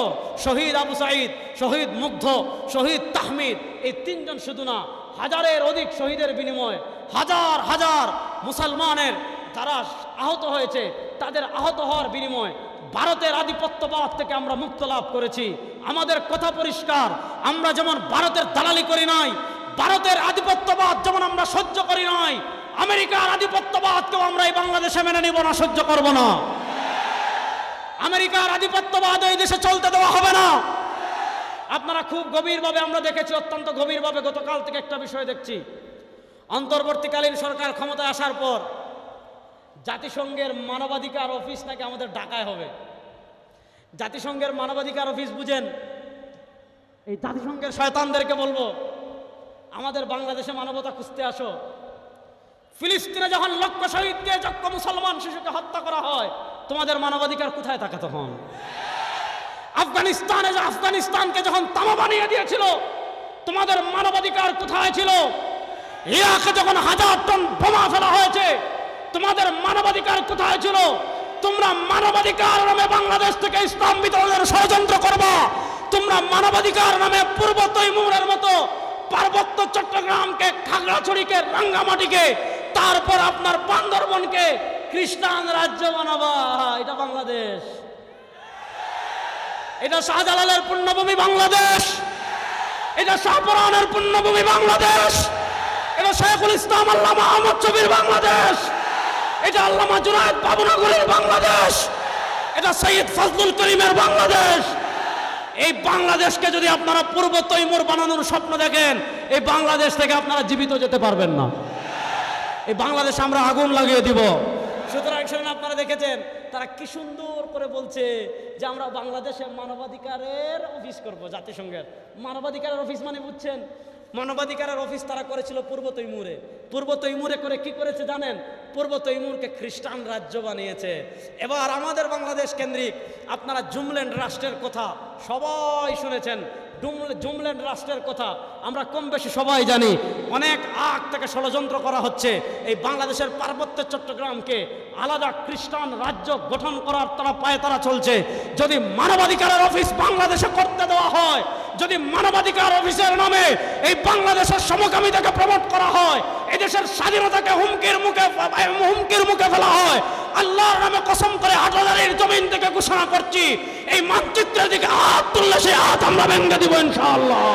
শহীদ আবু সাঈদ, শহীদ মুগ্ধ, শহীদ তাহমিদ, এই তিনজন শুধু না, হাজারের অধিক শহীদের বিনিময়ে হাজার হাজার মুসলমানের যারা আহত হয়েছে, তাদের আহত হওয়ার বিনিময়ে ভারতের আধিপত্যবাদ থেকে আমরা মুক্ত লাভ করেছি। আমাদের কথা পরিষ্কার, আমরা যেমন ভারতের দালালি করি নাই, ভারতের আধিপত্যবাদ যেমন আমরা সহ্য করি নাই, আমেরিকার আধিপত্যবাদকেও আমরা এই বাংলাদেশে মেনে নিব না, সহ্য করব না। আমেরিকার আধিপত্যবাদ এই দেশে চলতে দেওয়া হবে না। আপনারা খুব গভীরভাবে, আমরা দেখেছি অত্যন্ত গভীরভাবে, গতকাল থেকে একটা বিষয় দেখছি। অন্তর্বর্তীকালীন সরকার ক্ষমতায় আসার পর জাতিসংঘের মানবাধিকার অফিস নাকি আমাদের ঢাকায় হবে। জাতিসংঘের মানবাধিকার অফিস বুঝেন, এই জাতিসংঘের শয়তানদেরকে বলবো, আমাদের বাংলাদেশে মানবতা খুঁজতে আসো। ফিলিস্তিনে যখন লক্ষ শহীদকে, লক্ষ মুসলমান শিশুকে হত্যা করা হয়, তোমাদের মানবাধিকার কোথায় থাকে তখন? আফগানিস্তানে আফগানিস্তানকে যখন তামা বানিয়ে দিয়েছিল, তোমাদের মানবাধিকার কোথায় ছিল? ইরাকে যখন 1000 টন বোমা ফেলা হয়েছে, তোমাদের মানবাধিকার কোথায় ছিল? তোমরা মানবাধিকার নামে বাংলাদেশ থেকে ইসলাম বিতরণের ষড়যন্ত্র করবা। তোমরা মানবাধিকার নামে পূর্ব তৈমুরের মতো পার্বত্য চট্টগ্রামকে, খাগড়াছড়িকে, রাঙ্গামাটিকে, তারপর আপনার বান্দরবনকে খ্রিস্টান রাজ্য বানাবা। এটা বাংলাদেশ, এটা শাহজালালের পুণ্যভূমি বাংলাদেশ, এটা শাহপুরানের পুণ্যভূমি বাংলাদেশ, এটা শেখুল ইসলাম আল্লামা আহমদ শফীর বাংলাদেশ, এটা আল্লামা জুনায়েদ বাবুনগরের বাংলাদেশ, এটা সৈয়দ ফজলুল করিমের বাংলাদেশ। এই বাংলাদেশকে যদি আপনারা পূর্ব তৈমুর বানানোর স্বপ্ন দেখেন, এই বাংলাদেশ থেকে আপনারা জীবিত যেতে পারবেন না। এই বাংলাদেশ আমরা আগুন লাগিয়ে দিব। সুতরাং আপনারা দেখেছেন তারা কি সুন্দর করে বলছে যে আমরা বাংলাদেশে মানবাধিকারের অফিস করব। জাতিসংঘের মানবাধিকারের অফিস মানে বুঝছেন, মানবাধিকারের অফিস তারা করেছিল পূর্ব তৈমুরে। পূর্ব তৈমুরে করে কি করেছে জানেন? পূর্ব তৈমুরকে খ্রিস্টান রাজ্য বানিয়েছে। এবার আমাদের বাংলাদেশ কেন্দ্রিক আপনারা জুমল্যান্ড রাষ্ট্রের কথা সবাই শুনেছেন। জুমল্যান্ড রাষ্ট্রের কথা আমরা কম বেশি সবাই জানি। অনেক আগ থেকে ষড়যন্ত্র করা হচ্ছে এই বাংলাদেশের পার্বত্য চট্টগ্রামকে আলাদা খ্রিস্টান রাজ্য গঠন করার তারা পায়তারা চলছে। যদি মানবাধিকারের অফিস বাংলাদেশে করতে দেওয়া হয়, যদি মানবাধিকার অফিসের নামে এই বাংলাদেশের সমকামিতাকে প্রমোট করা হয়, এদেশের স্বাধীনতাকে হুমকির মুখে ফেলা হয়, আল্লাহর নামে কসম করে 8,000-এর জমিন থেকে ঘোষণা করছি, এই মানচিত্রের দিকে হাত তুললে সে হাত আমরা ভেঙে দিব ইনশাআল্লাহ।